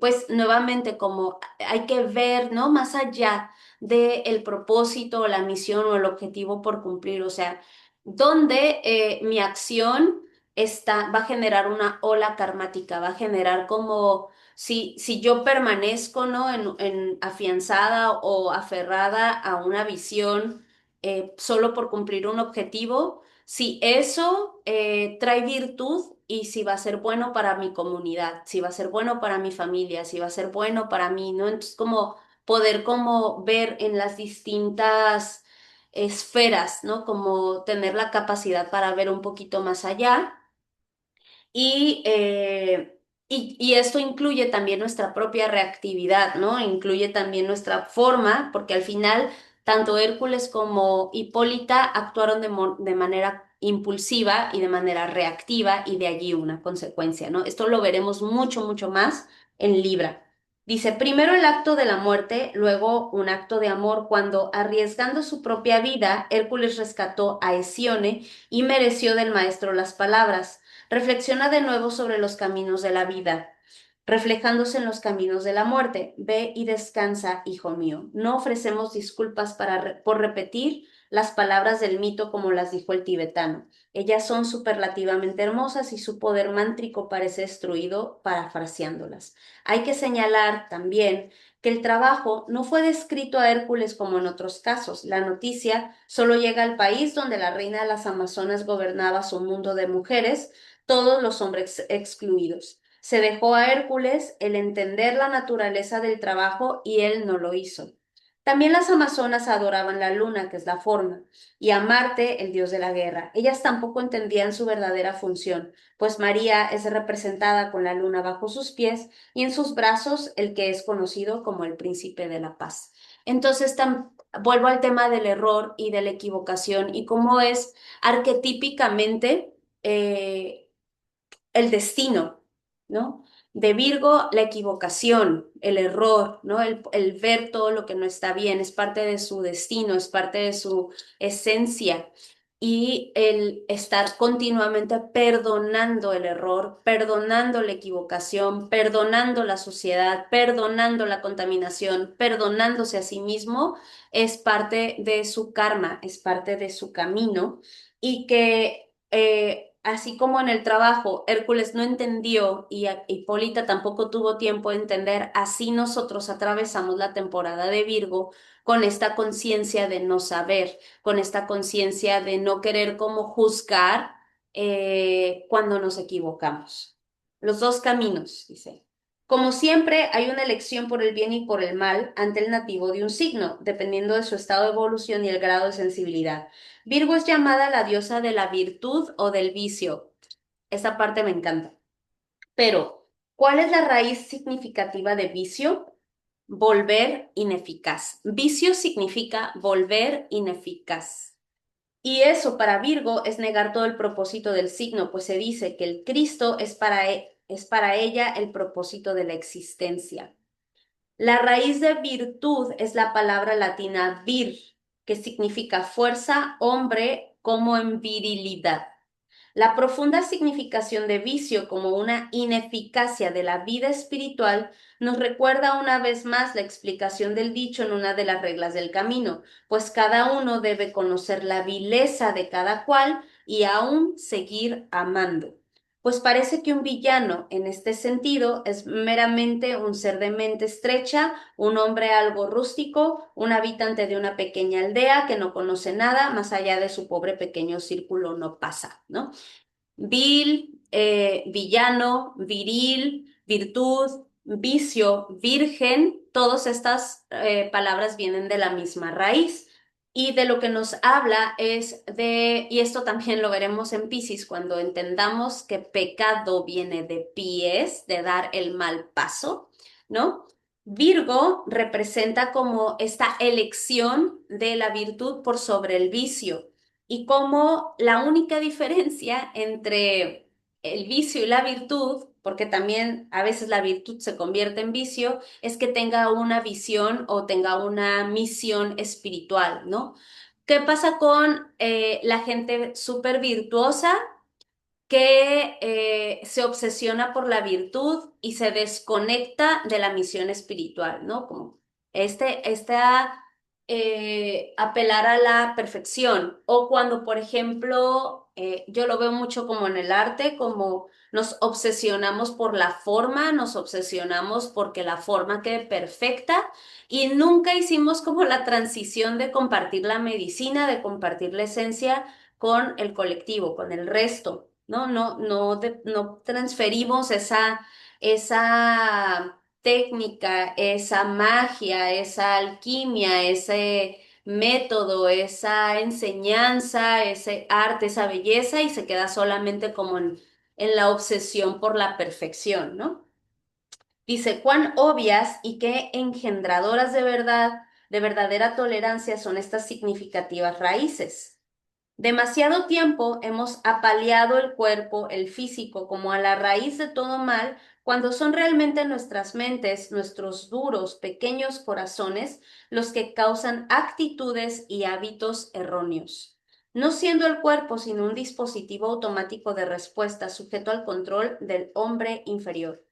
pues nuevamente como hay que ver, ¿no? Más allá del propósito o la misión o el objetivo por cumplir, o sea, donde mi acción va a generar una ola karmática, va a generar como... Si yo permanezco, ¿no? En afianzada o aferrada a una visión solo por cumplir un objetivo, si eso trae virtud y si va a ser bueno para mi comunidad, si va a ser bueno para mi familia, si va a ser bueno para mí, ¿no? Entonces, como poder como ver en las distintas esferas, ¿no? Como tener la capacidad para ver un poquito más allá y, y esto incluye también nuestra propia reactividad, ¿no? Incluye también nuestra forma, porque al final tanto Hércules como Hipólita actuaron de manera impulsiva y de manera reactiva y de allí una consecuencia, ¿no? Esto lo veremos mucho, mucho más en Libra. Dice, primero el acto de la muerte, luego un acto de amor, cuando arriesgando su propia vida, Hércules rescató a Hesione y mereció del maestro las palabras. Reflexiona de nuevo sobre los caminos de la vida, reflejándose en los caminos de la muerte. Ve y descansa, hijo mío. No ofrecemos disculpas por repetir las palabras del mito como las dijo el tibetano. Ellas son superlativamente hermosas y su poder mántrico parece destruido, parafraseándolas. Hay que señalar también que el trabajo no fue descrito a Hércules como en otros casos. La noticia solo llega al país donde la reina de las Amazonas gobernaba su mundo de mujeres, todos los hombres excluidos. Se dejó a Hércules el entender la naturaleza del trabajo y él no lo hizo. También las amazonas adoraban la luna, que es la forma, y a Marte, el dios de la guerra. Ellas tampoco entendían su verdadera función, pues María es representada con la luna bajo sus pies y en sus brazos el que es conocido como el príncipe de la paz. Entonces, vuelvo al tema del error y de la equivocación y cómo es arquetípicamente el destino, ¿no? De Virgo, la equivocación, el error, ¿no? El ver todo lo que no está bien, es parte de su destino, es parte de su esencia. Y el estar continuamente perdonando el error, perdonando la equivocación, perdonando la suciedad, perdonando la contaminación, perdonándose a sí mismo, es parte de su karma, es parte de su camino y que así como en el trabajo Hércules no entendió y Hipólita tampoco tuvo tiempo de entender, así nosotros atravesamos la temporada de Virgo con esta conciencia de no saber, con esta conciencia de no querer como juzgar cuando nos equivocamos. Los dos caminos, dice. Como siempre, hay una elección por el bien y por el mal ante el nativo de un signo, dependiendo de su estado de evolución y el grado de sensibilidad. Virgo es llamada la diosa de la virtud o del vicio. Esa parte me encanta. Pero, ¿cuál es la raíz significativa de vicio? Volver ineficaz. Vicio significa volver ineficaz. Y eso para Virgo es negar todo el propósito del signo, pues se dice que el Cristo es para ella el propósito de la existencia. La raíz de virtud es la palabra latina vir, que significa fuerza, hombre, como en virilidad. La profunda significación de vicio como una ineficacia de la vida espiritual nos recuerda una vez más la explicación del dicho en una de las reglas del camino, pues cada uno debe conocer la vileza de cada cual y aún seguir amando. Pues parece que un villano en este sentido es meramente un ser de mente estrecha, un hombre algo rústico, un habitante de una pequeña aldea que no conoce nada, más allá de su pobre pequeño círculo no pasa, ¿no? Vil, villano, viril, virtud, vicio, virgen, todas estas palabras vienen de la misma raíz. Y de lo que nos habla es de, y esto también lo veremos en Piscis, cuando entendamos que pecado viene de pies, de dar el mal paso, ¿no? Virgo representa como esta elección de la virtud por sobre el vicio y como la única diferencia entre el vicio y la virtud, porque también a veces la virtud se convierte en vicio, es que tenga una visión o tenga una misión espiritual, ¿no? ¿Qué pasa con la gente súper virtuosa que se obsesiona por la virtud y se desconecta de la misión espiritual, ¿no? Como esta apelar a la perfección. O cuando, por ejemplo, yo lo veo mucho como en el arte, como nos obsesionamos por la forma, nos obsesionamos porque la forma quede perfecta y nunca hicimos como la transición de compartir la medicina, de compartir la esencia con el colectivo, con el resto, ¿no? No transferimos esa técnica, esa magia, esa alquimia, ese método, esa enseñanza, ese arte, esa belleza y se queda solamente como en la obsesión por la perfección, ¿no? Dice, cuán obvias y qué engendradoras de verdad, de verdadera tolerancia son estas significativas raíces. Demasiado tiempo hemos apaleado el cuerpo, el físico, como a la raíz de todo mal, cuando son realmente nuestras mentes, nuestros duros, pequeños corazones, los que causan actitudes y hábitos erróneos. No siendo el cuerpo sino un dispositivo automático de respuesta sujeto al control del hombre interior.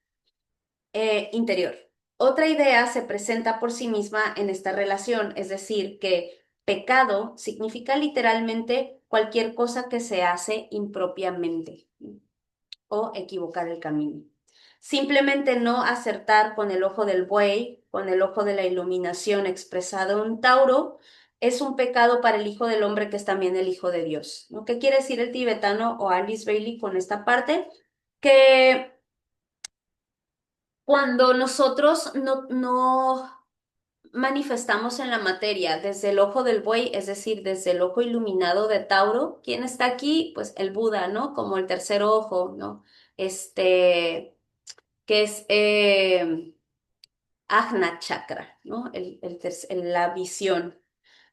Otra idea se presenta por sí misma en esta relación, es decir, que pecado significa literalmente cualquier cosa que se hace impropiamente o equivocar el camino. Simplemente no acertar con el ojo del buey, con el ojo de la iluminación expresado en Tauro, es un pecado para el Hijo del Hombre, que es también el Hijo de Dios, ¿no? ¿Qué quiere decir el tibetano o Alice Bailey con esta parte? Que cuando nosotros no manifestamos en la materia desde el ojo del buey, es decir, desde el ojo iluminado de Tauro, ¿quién está aquí? Pues el Buda, ¿no? Como el tercer ojo, ¿no? Este, que es Ajna Chakra, ¿no? La visión.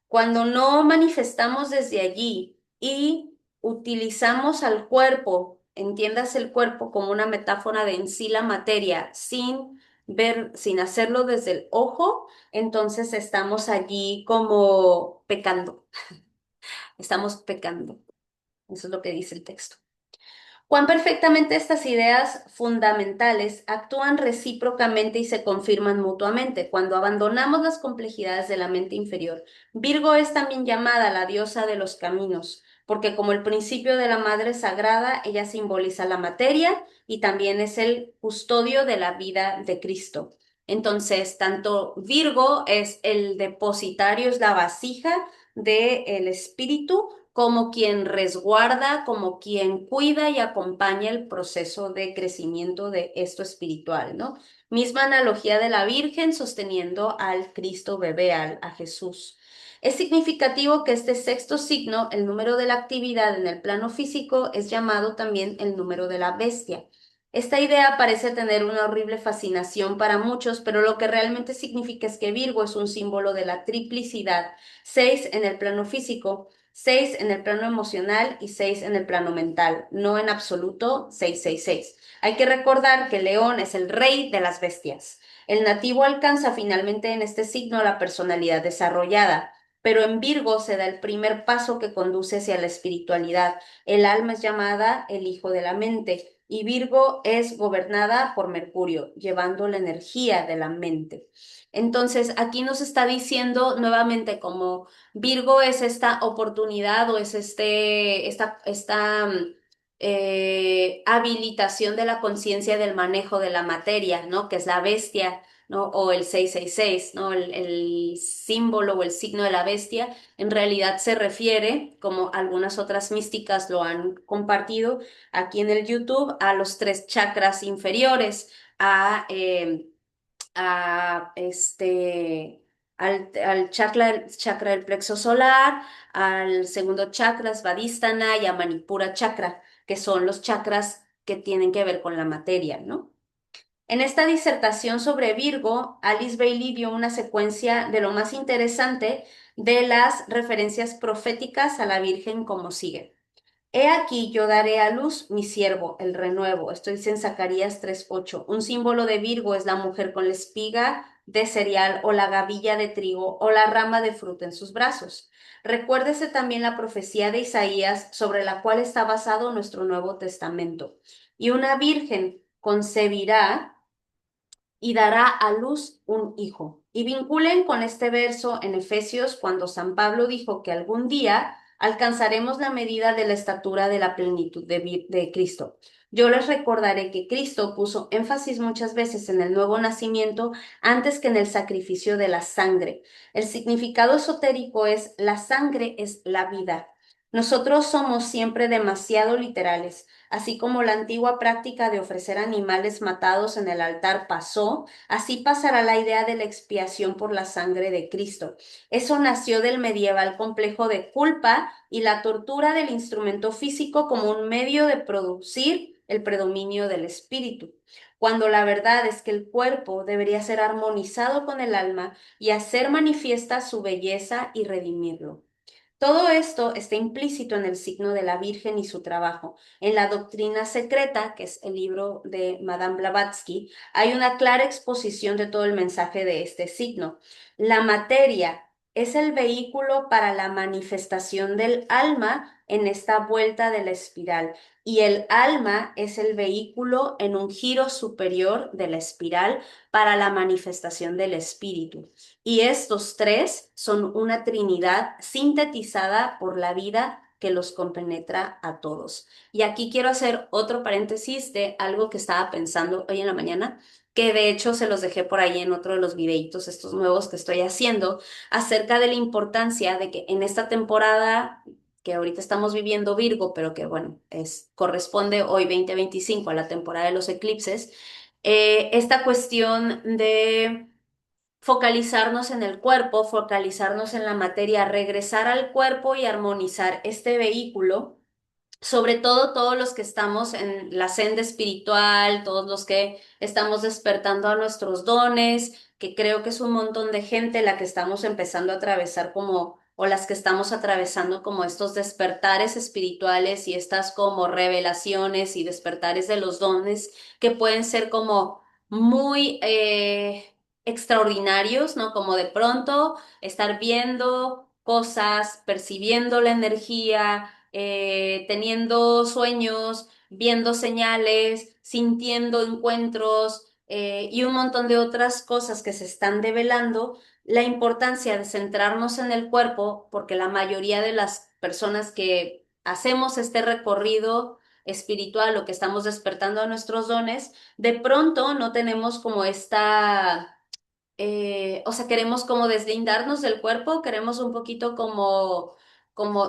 Cuando no manifestamos desde allí y utilizamos al cuerpo, entiendas el cuerpo como una metáfora de en sí la materia, sin ver, sin hacerlo desde el ojo, entonces estamos allí como pecando, estamos pecando. Eso es lo que dice el texto. Cuán perfectamente estas ideas fundamentales actúan recíprocamente y se confirman mutuamente cuando abandonamos las complejidades de la mente inferior. Virgo es también llamada la diosa de los caminos, porque como el principio de la madre sagrada, ella simboliza la materia y también es el custodio de la vida de Cristo. Entonces, tanto Virgo es el depositario, es la vasija del espíritu, como quien resguarda, como quien cuida y acompaña el proceso de crecimiento de esto espiritual, ¿no? Misma analogía de la Virgen sosteniendo al Cristo bebé, a Jesús. Es significativo que este sexto signo, el número de la actividad en el plano físico, es llamado también el número de la bestia. Esta idea parece tener una horrible fascinación para muchos, pero lo que realmente significa es que Virgo es un símbolo de la triplicidad, 6 en el plano físico, 6 en el plano emocional y 6 en el plano mental, no en absoluto 666. Hay que recordar que León es el rey de las bestias. El nativo alcanza finalmente en este signo la personalidad desarrollada, pero en Virgo se da el primer paso que conduce hacia la espiritualidad. El alma es llamada el hijo de la mente y Virgo es gobernada por Mercurio, llevando la energía de la mente. Entonces, aquí nos está diciendo nuevamente como Virgo es esta oportunidad o es esta habilitación de la conciencia del manejo de la materia, ¿no? Que es la bestia, ¿no? O el 666, ¿no? El símbolo o el signo de la bestia en realidad se refiere, como algunas otras místicas lo han compartido aquí en el YouTube, a los tres chakras inferiores, al chakra del plexo solar, al segundo chakra, Svadhisthana, y a Manipura chakra, que son los chakras que tienen que ver con la materia, ¿no? En esta disertación sobre Virgo, Alice Bailey dio una secuencia de lo más interesante de las referencias proféticas a la Virgen como sigue. He aquí yo daré a luz mi siervo, el renuevo. Esto dice en Zacarías 3:8. Un símbolo de Virgo es la mujer con la espiga de cereal o la gavilla de trigo o la rama de fruta en sus brazos. Recuérdese también la profecía de Isaías sobre la cual está basado nuestro Nuevo Testamento. Y una virgen concebirá y dará a luz un hijo. Y vinculen con este verso en Efesios cuando San Pablo dijo que algún día alcanzaremos la medida de la estatura de la plenitud de Cristo. Yo les recordaré que Cristo puso énfasis muchas veces en el nuevo nacimiento antes que en el sacrificio de la sangre. El significado esotérico es la sangre es la vida. Nosotros somos siempre demasiado literales. Así como la antigua práctica de ofrecer animales matados en el altar pasó, así pasará la idea de la expiación por la sangre de Cristo. Eso nació del medieval complejo de culpa y la tortura del instrumento físico como un medio de producir el predominio del espíritu, cuando la verdad es que el cuerpo debería ser armonizado con el alma y hacer manifiesta su belleza y redimirlo. Todo esto está implícito en el signo de la Virgen y su trabajo. En la Doctrina Secreta, que es el libro de Madame Blavatsky, hay una clara exposición de todo el mensaje de este signo. La materia es el vehículo para la manifestación del alma en esta vuelta de la espiral y el alma es el vehículo en un giro superior de la espiral para la manifestación del espíritu. Y estos tres son una trinidad sintetizada por la vida que los compenetra a todos. Y aquí quiero hacer otro paréntesis de algo que estaba pensando hoy en la mañana, que de hecho se los dejé por ahí en otro de los videitos, estos nuevos que estoy haciendo, acerca de la importancia de que en esta temporada que ahorita estamos viviendo Virgo, pero que bueno, corresponde hoy 2025 a la temporada de los eclipses, esta cuestión de focalizarnos en el cuerpo, focalizarnos en la materia, regresar al cuerpo y armonizar este vehículo, sobre todo todos los que estamos en la senda espiritual, todos los que estamos despertando a nuestros dones, que creo que es un montón de gente la que estamos empezando a atravesar como, o las que estamos atravesando como estos despertares espirituales y estas como revelaciones y despertares de los dones que pueden ser como muy extraordinarios, ¿no? Como de pronto estar viendo cosas, percibiendo la energía, teniendo sueños, viendo señales, sintiendo encuentros y un montón de otras cosas que se están develando, la importancia de centrarnos en el cuerpo, porque la mayoría de las personas que hacemos este recorrido espiritual o que estamos despertando a nuestros dones, de pronto no tenemos como esta o sea, queremos como deslindarnos del cuerpo, queremos un poquito como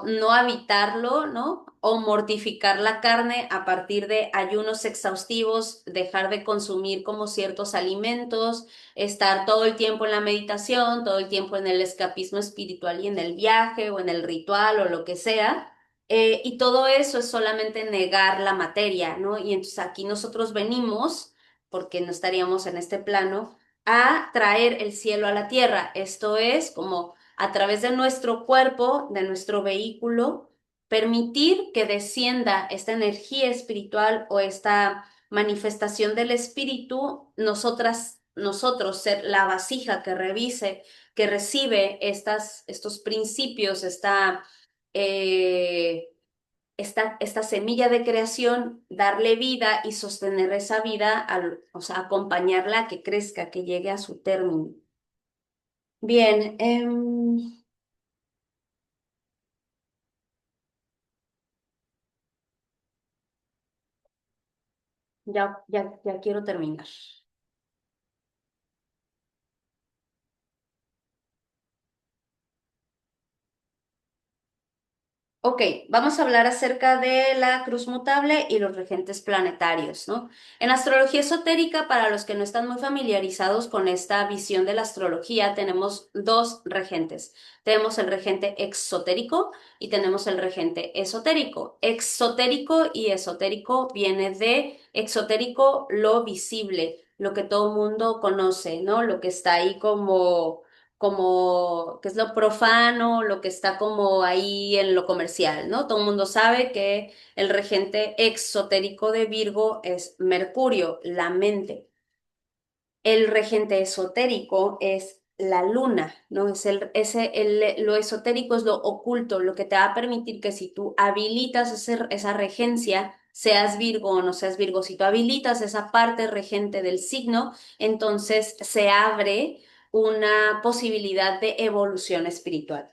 no habitarlo, ¿no? O mortificar la carne a partir de ayunos exhaustivos, dejar de consumir como ciertos alimentos, estar todo el tiempo en la meditación, todo el tiempo en el escapismo espiritual y en el viaje o en el ritual o lo que sea. Y todo eso es solamente negar la materia, ¿no? Y entonces aquí nosotros venimos, porque no estaríamos en este plano a traer el cielo a la tierra. Esto es como a través de nuestro cuerpo, de nuestro vehículo, permitir que descienda esta energía espiritual o esta manifestación del espíritu, nosotros ser la vasija que revise, que recibe estos principios, eh, esta semilla de creación, darle vida y sostener esa vida, o sea, acompañarla a que crezca, que llegue a su término. Bien, ya quiero terminar. Ok, vamos a hablar acerca de la cruz mutable y los regentes planetarios, ¿no? En astrología esotérica, para los que no están muy familiarizados con esta visión de la astrología, tenemos dos regentes. Tenemos el regente exotérico y tenemos el regente esotérico. Exotérico y esotérico viene de exotérico, lo visible, lo que todo mundo conoce, ¿no? Lo que está ahí como que es lo profano, lo que está como ahí en lo comercial, ¿no? Todo el mundo sabe que el regente exotérico de Virgo es Mercurio, la mente. El regente esotérico es la luna, ¿no? Lo esotérico es lo oculto, lo que te va a permitir que si tú habilitas esa regencia, seas Virgo o no seas Virgo, si tú habilitas esa parte regente del signo, entonces se abre una posibilidad de evolución espiritual.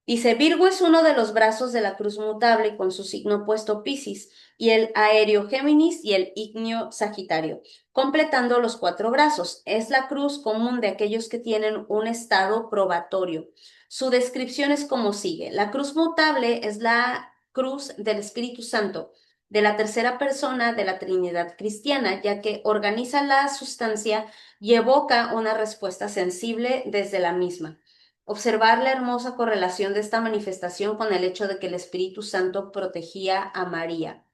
Dice, Virgo es uno de los brazos de la cruz mutable con su signo opuesto Piscis y el aéreo Géminis y el ígneo Sagitario, completando los cuatro brazos. Es la cruz común de aquellos que tienen un estado probatorio. Su descripción es como sigue. La cruz mutable es la cruz del Espíritu Santo, de la tercera persona de la Trinidad cristiana, ya que organiza la sustancia y evoca una respuesta sensible desde la misma. Observar la hermosa correlación de esta manifestación con el hecho de que el Espíritu Santo protegía a María.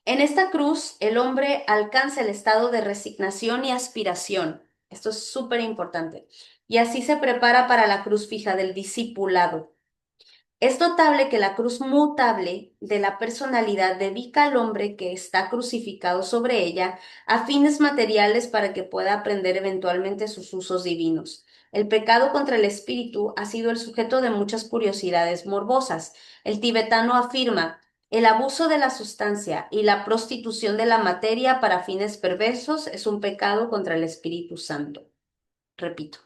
En esta cruz, el hombre alcanza el estado de resignación y aspiración. Esto es súper importante. Y así se prepara para la cruz fija del discipulado. Es notable que la cruz mutable de la personalidad dedica al hombre que está crucificado sobre ella a fines materiales para que pueda aprender eventualmente sus usos divinos. El pecado contra el espíritu ha sido el sujeto de muchas curiosidades morbosas. El tibetano afirma, el abuso de la sustancia y la prostitución de la materia para fines perversos es un pecado contra el Espíritu Santo. Repito.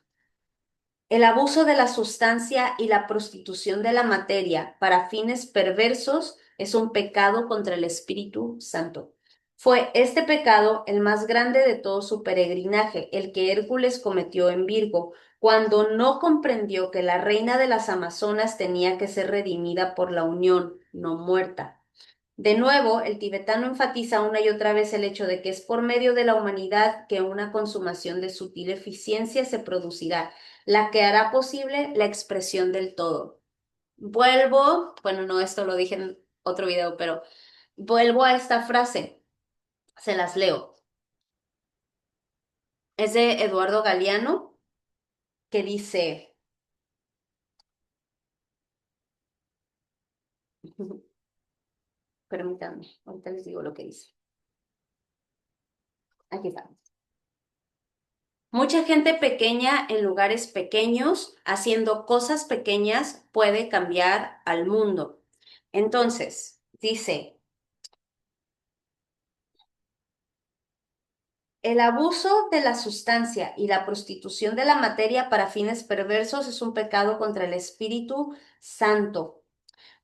El abuso de la sustancia y la prostitución de la materia para fines perversos es un pecado contra el Espíritu Santo. Fue este pecado el más grande de todo su peregrinaje, el que Hércules cometió en Virgo, cuando no comprendió que la reina de las Amazonas tenía que ser redimida por la unión, no muerta. De nuevo, el tibetano enfatiza una y otra vez el hecho de que es por medio de la humanidad que una consumación de sutil eficiencia se producirá, la que hará posible la expresión del todo. Bueno, no, esto lo dije en otro video, pero vuelvo a esta frase, se las leo. Es de Eduardo Galeano, que dice, permítanme, ahorita les digo lo que dice. Aquí está. Mucha gente pequeña en lugares pequeños, haciendo cosas pequeñas, puede cambiar al mundo. Entonces, dice, el abuso de la sustancia y la prostitución de la materia para fines perversos es un pecado contra el Espíritu Santo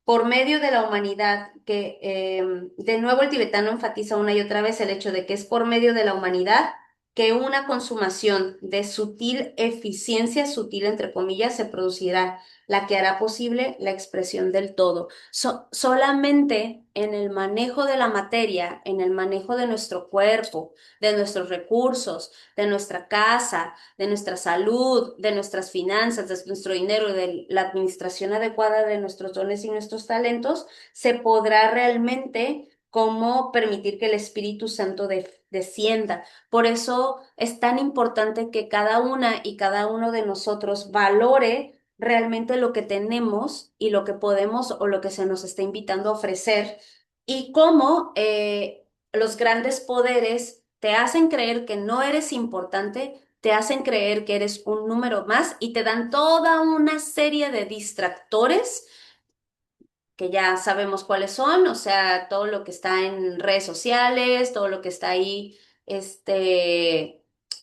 por medio de la humanidad, que de nuevo el tibetano enfatiza una y otra vez el hecho de que es por medio de la humanidad que una consumación de sutil eficiencia, sutil entre comillas, se producirá, la que hará posible la expresión del todo. Solamente en el manejo de la materia, en el manejo de nuestro cuerpo, de nuestros recursos, de nuestra casa, de nuestra salud, de nuestras finanzas, de nuestro dinero, de la administración adecuada de nuestros dones y nuestros talentos, se podrá realmente como permitir que el Espíritu Santo descienda. Por eso es tan importante que cada una y cada uno de nosotros valore realmente lo que tenemos y lo que podemos o lo que se nos está invitando a ofrecer y cómo los grandes poderes te hacen creer que no eres importante, te hacen creer que eres un número más y te dan toda una serie de distractores que ya sabemos cuáles son, o sea, todo lo que está en redes sociales, todo lo que está ahí,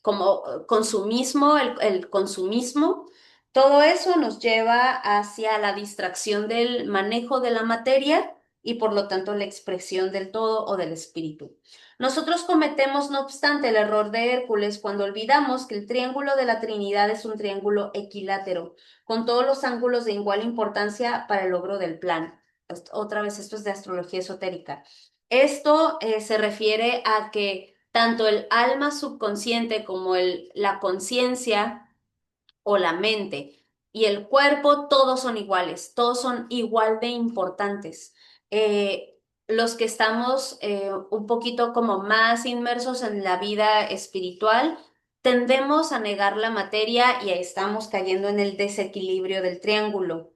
como consumismo, el consumismo, todo eso nos lleva hacia la distracción del manejo de la materia y por lo tanto la expresión del todo o del espíritu. Nosotros cometemos, no obstante, el error de Hércules cuando olvidamos que el triángulo de la Trinidad es un triángulo equilátero, con todos los ángulos de igual importancia para el logro del plan. Otra vez, esto es de astrología esotérica. Esto se refiere a que tanto el alma subconsciente como la conciencia o la mente y el cuerpo, todos son iguales, todos son igual de importantes. Los que estamos un poquito como más inmersos en la vida espiritual, tendemos a negar la materia y estamos cayendo en el desequilibrio del triángulo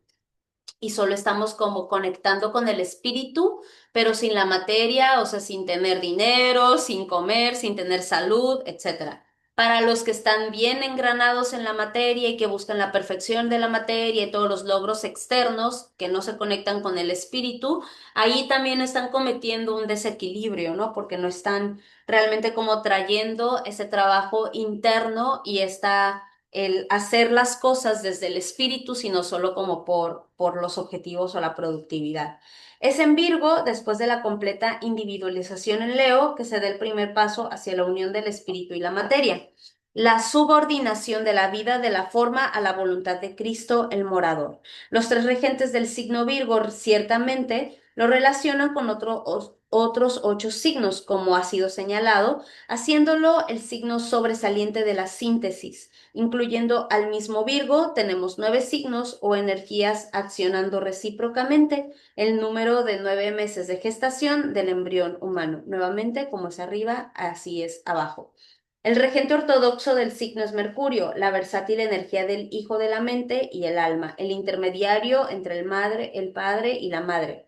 y solo estamos como conectando con el espíritu, pero sin la materia, o sea, sin tener dinero, sin comer, sin tener salud, etcétera. Para los que están bien engranados en la materia y que buscan la perfección de la materia y todos los logros externos que no se conectan con el espíritu, ahí también están cometiendo un desequilibrio, ¿no? Porque no están realmente como trayendo ese trabajo interno y esta el hacer las cosas desde el espíritu, sino solo como por los objetivos o la productividad. Es en Virgo, después de la completa individualización en Leo, que se da el primer paso hacia la unión del espíritu y la materia. La subordinación de la vida de la forma a la voluntad de Cristo, el morador. Los tres regentes del signo Virgo ciertamente lo relacionan con otros 8 signos, como ha sido señalado, haciéndolo el signo sobresaliente de la síntesis. Incluyendo al mismo Virgo, tenemos 9 signos o energías accionando recíprocamente el número de 9 meses de gestación del embrión humano. Nuevamente, como es arriba, así es abajo. El regente ortodoxo del signo es Mercurio, la versátil energía del hijo de la mente y el alma, el intermediario entre el padre y la madre.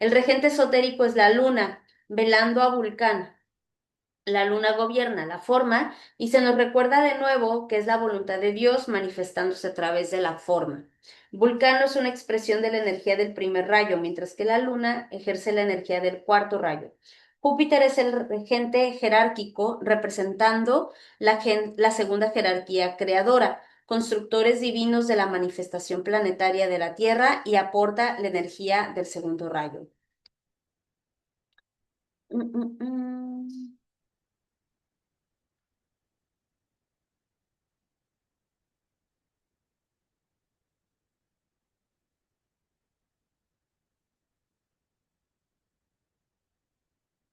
El regente esotérico es la luna, velando a Vulcán. La luna gobierna la forma y se nos recuerda de nuevo que es la voluntad de Dios manifestándose a través de la forma. Vulcano es una expresión de la energía del primer rayo, mientras que la luna ejerce la energía del cuarto rayo. Júpiter es el regente jerárquico representando la segunda jerarquía creadora. constructores divinos de la manifestación planetaria de la Tierra y aporta la energía del segundo rayo. Mm, mm, mm.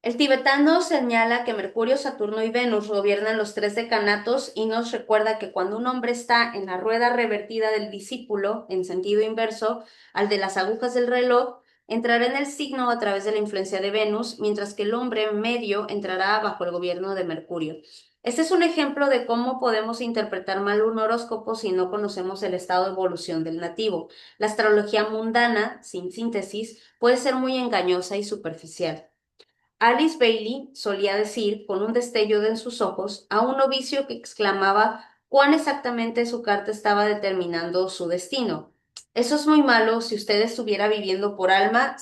El tibetano señala que Mercurio, Saturno y Venus gobiernan los tres decanatos y nos recuerda que cuando un hombre está en la rueda revertida del discípulo, en sentido inverso al de las agujas del reloj, entrará en el signo a través de la influencia de Venus, mientras que el hombre medio entrará bajo el gobierno de Mercurio. Este es un ejemplo de cómo podemos interpretar mal un horóscopo si no conocemos el estado de evolución del nativo. La astrología mundana, sin síntesis, puede ser muy engañosa y superficial. Alice Bailey solía decir, con un destello en sus ojos, a un novicio que exclamaba cuán exactamente su carta estaba determinando su destino. Eso es muy malo si usted estuviera viviendo por alma,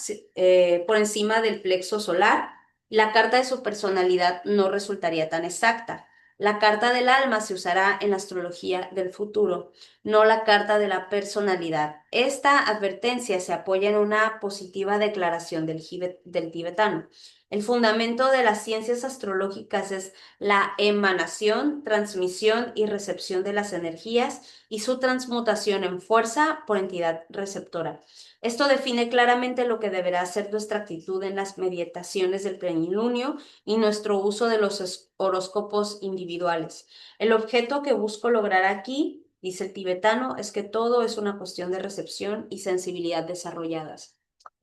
por encima del plexo solar. La carta de su personalidad no resultaría tan exacta. La carta del alma se usará en la astrología del futuro, no la carta de la personalidad. Esta advertencia se apoya en una positiva declaración del tibetano. El fundamento de las ciencias astrológicas es la emanación, transmisión y recepción de las energías y su transmutación en fuerza por entidad receptora. Esto define claramente lo que deberá ser nuestra actitud en las meditaciones del plenilunio y nuestro uso de los horóscopos individuales. El objeto que busco lograr aquí, dice el tibetano, es que todo es una cuestión de recepción y sensibilidad desarrolladas.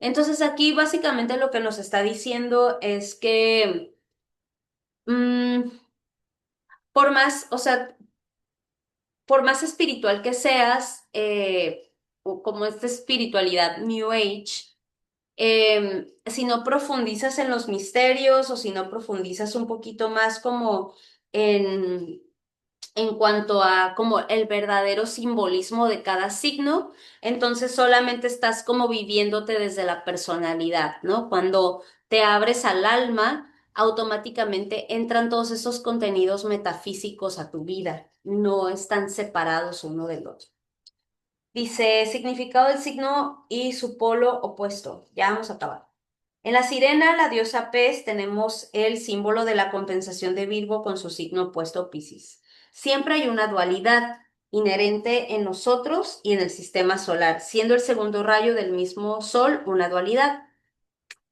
Entonces aquí básicamente lo que nos está diciendo es que mm, por más, o sea, por más espiritual que seas, o como esta espiritualidad New Age, si no profundizas en los misterios o si no profundizas un poquito más como en cuanto a como el verdadero simbolismo de cada signo, entonces solamente estás como viviéndote desde la personalidad, ¿no? Cuando te abres al alma, automáticamente entran todos esos contenidos metafísicos a tu vida, no están separados uno del otro. Dice, significado del signo y su polo opuesto. Ya vamos a acabar. En la sirena, la diosa Pez, tenemos el símbolo de la compensación de Virgo con su signo opuesto Piscis. Siempre hay una dualidad inherente en nosotros y en el sistema solar, siendo el segundo rayo del mismo sol una dualidad.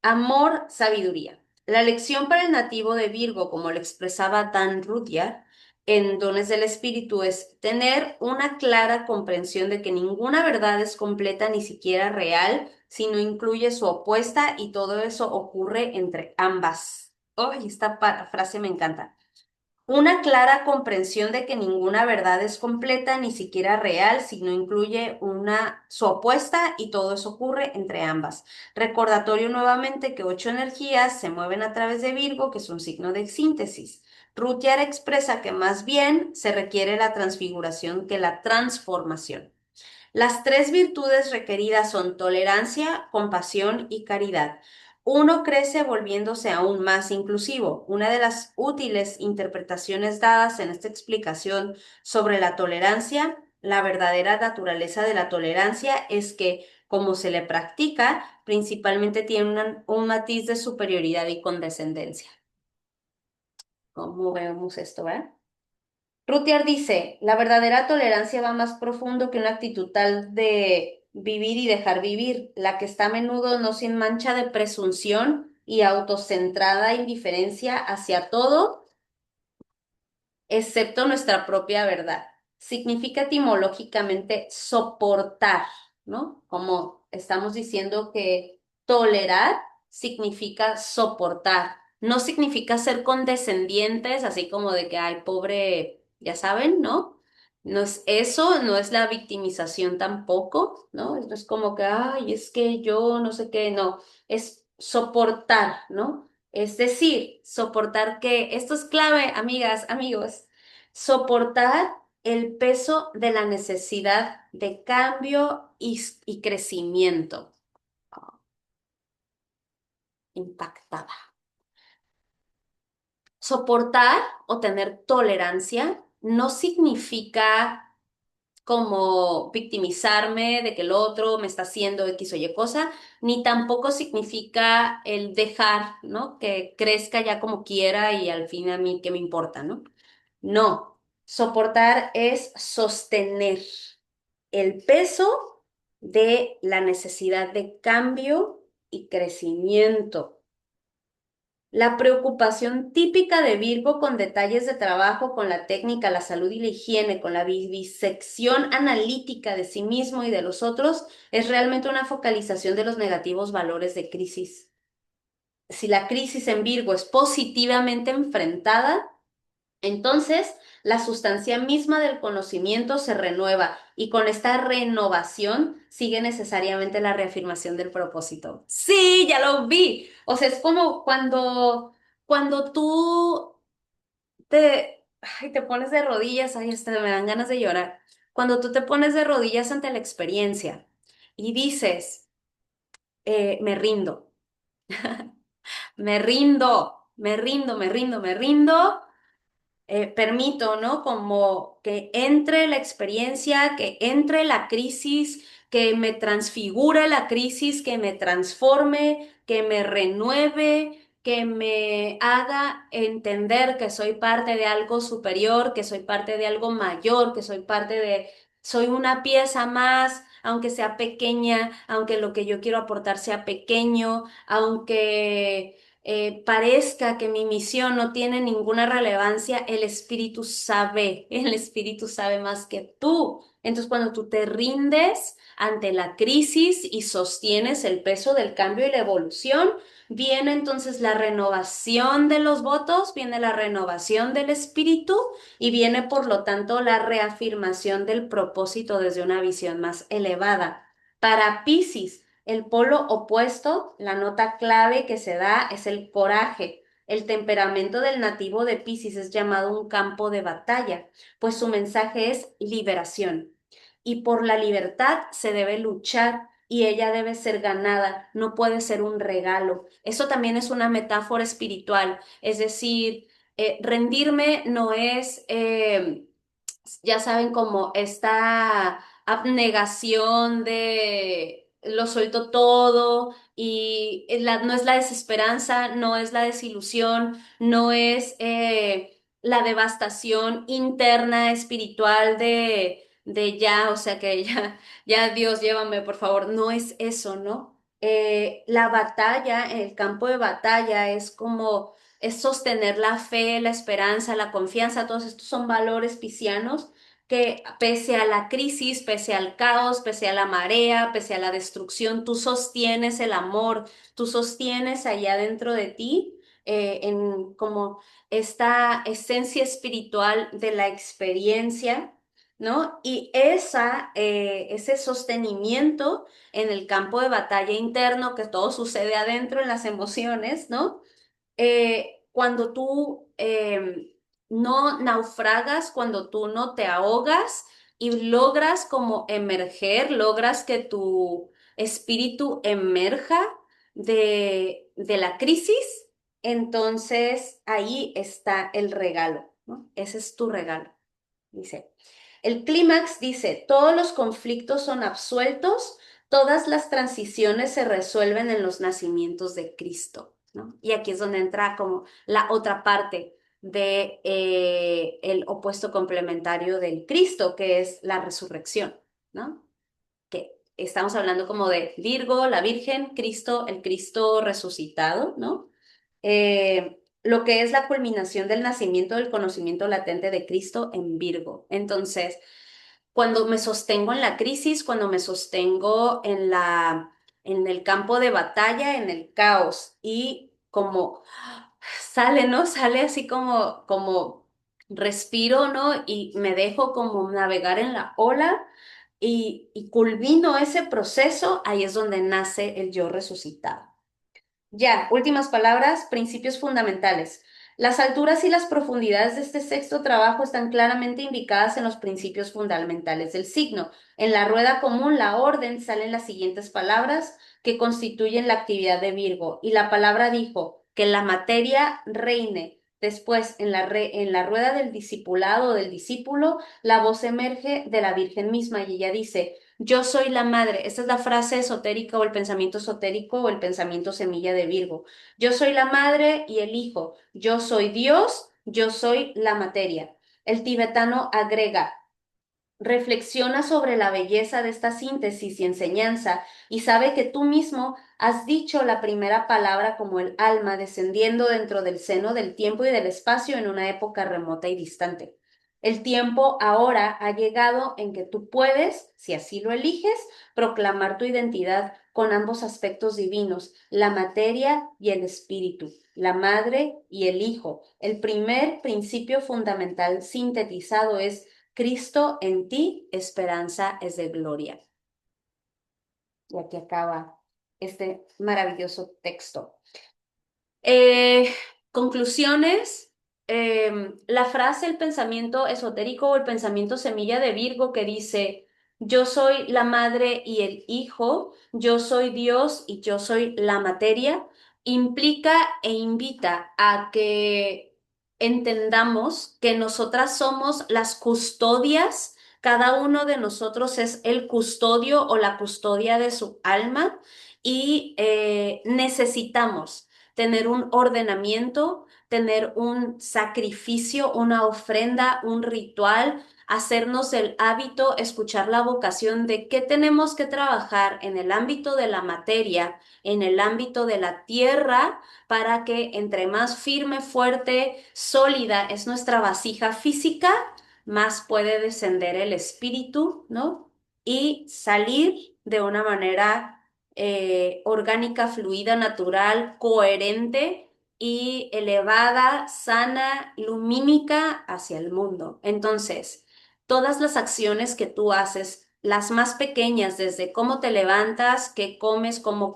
Amor, sabiduría. La lección para el nativo de Virgo, como lo expresaba Dan Rudyard en Dones del Espíritu, es tener una clara comprensión de que ninguna verdad es completa ni siquiera real, si no incluye su opuesta y todo eso ocurre entre ambas. Oh, esta frase me encanta. Una clara comprensión de que ninguna verdad es completa ni siquiera real si no incluye su opuesta y todo eso ocurre entre ambas. Recordatorio nuevamente que ocho energías se mueven a través de Virgo, que es un signo de síntesis. Rutiar expresa que más bien se requiere la transfiguración que la transformación. Las tres virtudes requeridas son tolerancia, compasión y caridad. Uno crece volviéndose aún más inclusivo. Una de las útiles interpretaciones dadas en esta explicación sobre la tolerancia, la verdadera naturaleza de la tolerancia es que, como se le practica, principalmente tiene un matiz de superioridad y condescendencia. ¿Cómo vemos esto, verdad? Rutier dice, la verdadera tolerancia va más profundo que una actitud tal de vivir y dejar vivir, la que está a menudo no sin mancha de presunción y autocentrada indiferencia hacia todo excepto nuestra propia verdad. Significa etimológicamente soportar, ¿no? Como estamos diciendo que tolerar significa soportar, no significa ser condescendientes, así como de que, ay, pobre, ya saben, ¿no? No es eso, no es la victimización tampoco, ¿no? No es como que, ay, es que yo no sé qué, no, es soportar, ¿no? Es decir, soportar que, esto es clave, amigas, amigos, soportar el peso de la necesidad de cambio y crecimiento. Oh, impactada. Soportar o tener tolerancia no significa como victimizarme de que el otro me está haciendo X o Y cosa, ni tampoco significa el dejar, ¿no? Que crezca ya como quiera y al fin a mí qué me importa, ¿no? No, soportar es sostener el peso de la necesidad de cambio y crecimiento. La preocupación típica de Virgo con detalles de trabajo, con la técnica, la salud y la higiene, con la vivisección analítica de sí mismo y de los otros, es realmente una focalización de los negativos valores de crisis. Si la crisis en Virgo es positivamente enfrentada, entonces, la sustancia misma del conocimiento se renueva y con esta renovación sigue necesariamente la reafirmación del propósito. Sí, ya lo vi. O sea, es como cuando tú te pones de rodillas, ay, hasta me dan ganas de llorar. Cuando tú te pones de rodillas ante la experiencia y dices, me rindo, me rindo, permito, ¿no? Como que entre la experiencia, que entre la crisis, que me transfigure la crisis, que me transforme, que me renueve, que me haga entender que soy parte de algo superior, que soy parte de algo mayor, que soy una pieza más. Aunque sea pequeña, aunque lo que yo quiero aportar sea pequeño, aunque parezca que mi misión no tiene ninguna relevancia, el Espíritu sabe más que tú. Entonces, cuando tú te rindes ante la crisis y sostienes el peso del cambio y la evolución, viene entonces la renovación de los votos, viene la renovación del espíritu y viene, por lo tanto, la reafirmación del propósito desde una visión más elevada. Para Piscis, el polo opuesto, la nota clave que se da es el coraje. El temperamento del nativo de Piscis es llamado un campo de batalla, pues su mensaje es liberación. Y por la libertad se debe luchar y ella debe ser ganada, no puede ser un regalo. Eso también es una metáfora espiritual, es decir, rendirme no es ya saben, como esta abnegación de lo suelto todo y no es la desesperanza, no es la desilusión, no es la devastación interna espiritual de ya, o sea que ya, ya Dios, llévame, por favor, no es eso, ¿no? La batalla, el campo de batalla es sostener la fe, la esperanza, la confianza, todos estos son valores piscianos que pese a la crisis, pese al caos, pese a la marea, pese a la destrucción, tú sostienes el amor, tú sostienes allá dentro de ti en como esta esencia espiritual de la experiencia, ¿no? Y ese sostenimiento en el campo de batalla interno, que todo sucede adentro en las emociones, ¿no? Cuando tú no naufragas, cuando tú no te ahogas y logras como emerger, logras que tu espíritu emerja de la crisis, entonces ahí está el regalo, ¿no? Ese es tu regalo, dice. El clímax dice, todos los conflictos son absueltos, todas las transiciones se resuelven en los nacimientos de Cristo, ¿no? Y aquí es donde entra como la otra parte de el opuesto complementario del Cristo, que es la resurrección, ¿no? Que estamos hablando como de Virgo, la Virgen, Cristo, el Cristo resucitado, ¿no? Lo que es la culminación del nacimiento del conocimiento latente de Cristo en Virgo. Entonces, cuando me sostengo en la crisis, cuando me sostengo en el campo de batalla, en el caos y como sale, ¿no? Sale así como respiro, ¿no? Y me dejo como navegar en la ola y culmino ese proceso, ahí es donde nace el yo resucitado. Ya, últimas palabras, principios fundamentales. Las alturas y las profundidades de este sexto trabajo están claramente indicadas en los principios fundamentales del signo. En la rueda común, la orden, salen las siguientes palabras que constituyen la actividad de Virgo. Y la palabra dijo, que la materia reine. Después, en la rueda del discipulado o del discípulo, la voz emerge de la Virgen misma y ella dice, yo soy la madre. Esta es la frase esotérica o el pensamiento esotérico o el pensamiento semilla de Virgo. Yo soy la madre y el hijo. Yo soy Dios, yo soy la materia. El tibetano agrega, reflexiona sobre la belleza de esta síntesis y enseñanza y sabe que tú mismo has dicho la primera palabra como el alma descendiendo dentro del seno del tiempo y del espacio en una época remota y distante. El tiempo ahora ha llegado en que tú puedes, si así lo eliges, proclamar tu identidad con ambos aspectos divinos, la materia y el espíritu, la madre y el hijo. El primer principio fundamental sintetizado es Cristo en ti, esperanza es de gloria. Y aquí acaba este maravilloso texto. Eh, conclusiones. La frase, el pensamiento esotérico o el pensamiento semilla de Virgo que dice, yo soy la madre y el hijo, yo soy Dios y yo soy la materia, implica e invita a que entendamos que nosotras somos las custodias, cada uno de nosotros es el custodio o la custodia de su alma y necesitamos tener un ordenamiento, tener un sacrificio, una ofrenda, un ritual, hacernos el hábito, escuchar la vocación de qué tenemos que trabajar en el ámbito de la materia, en el ámbito de la tierra, para que entre más firme, fuerte, sólida es nuestra vasija física, más puede descender el espíritu, ¿no? Y salir de una manera orgánica, fluida, natural, coherente y elevada, sana, lumínica hacia el mundo. Entonces, todas las acciones que tú haces, las más pequeñas, desde cómo te levantas, qué comes, cómo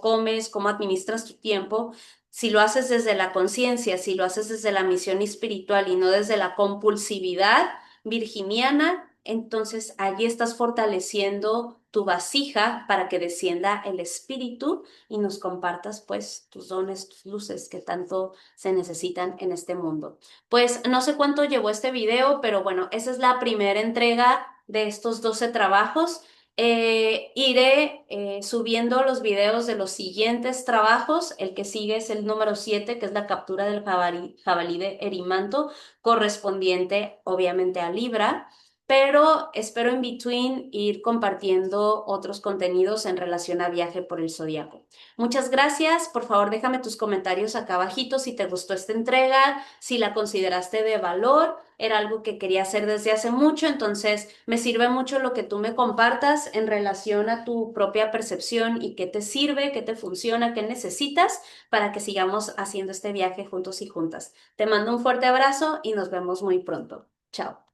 administras tu tiempo, si lo haces desde la conciencia, si lo haces desde la misión espiritual y no desde la compulsividad virginiana, entonces allí estás fortaleciendo tu vasija para que descienda el espíritu y nos compartas pues tus dones, tus luces que tanto se necesitan en este mundo. Pues no sé cuánto llevó este video, pero bueno, esa es la primera entrega de estos 12 trabajos. Iré subiendo los videos de los siguientes trabajos. El que sigue es el número 7, que es la captura del jabalí de Erimanto, correspondiente obviamente a Libra, pero espero en between ir compartiendo otros contenidos en relación a viaje por el zodiaco. Muchas gracias. Por favor, déjame tus comentarios acá abajito si te gustó esta entrega, si la consideraste de valor. Era algo que quería hacer desde hace mucho, entonces me sirve mucho lo que tú me compartas en relación a tu propia percepción y qué te sirve, qué te funciona, qué necesitas para que sigamos haciendo este viaje juntos y juntas. Te mando un fuerte abrazo y nos vemos muy pronto. Chao.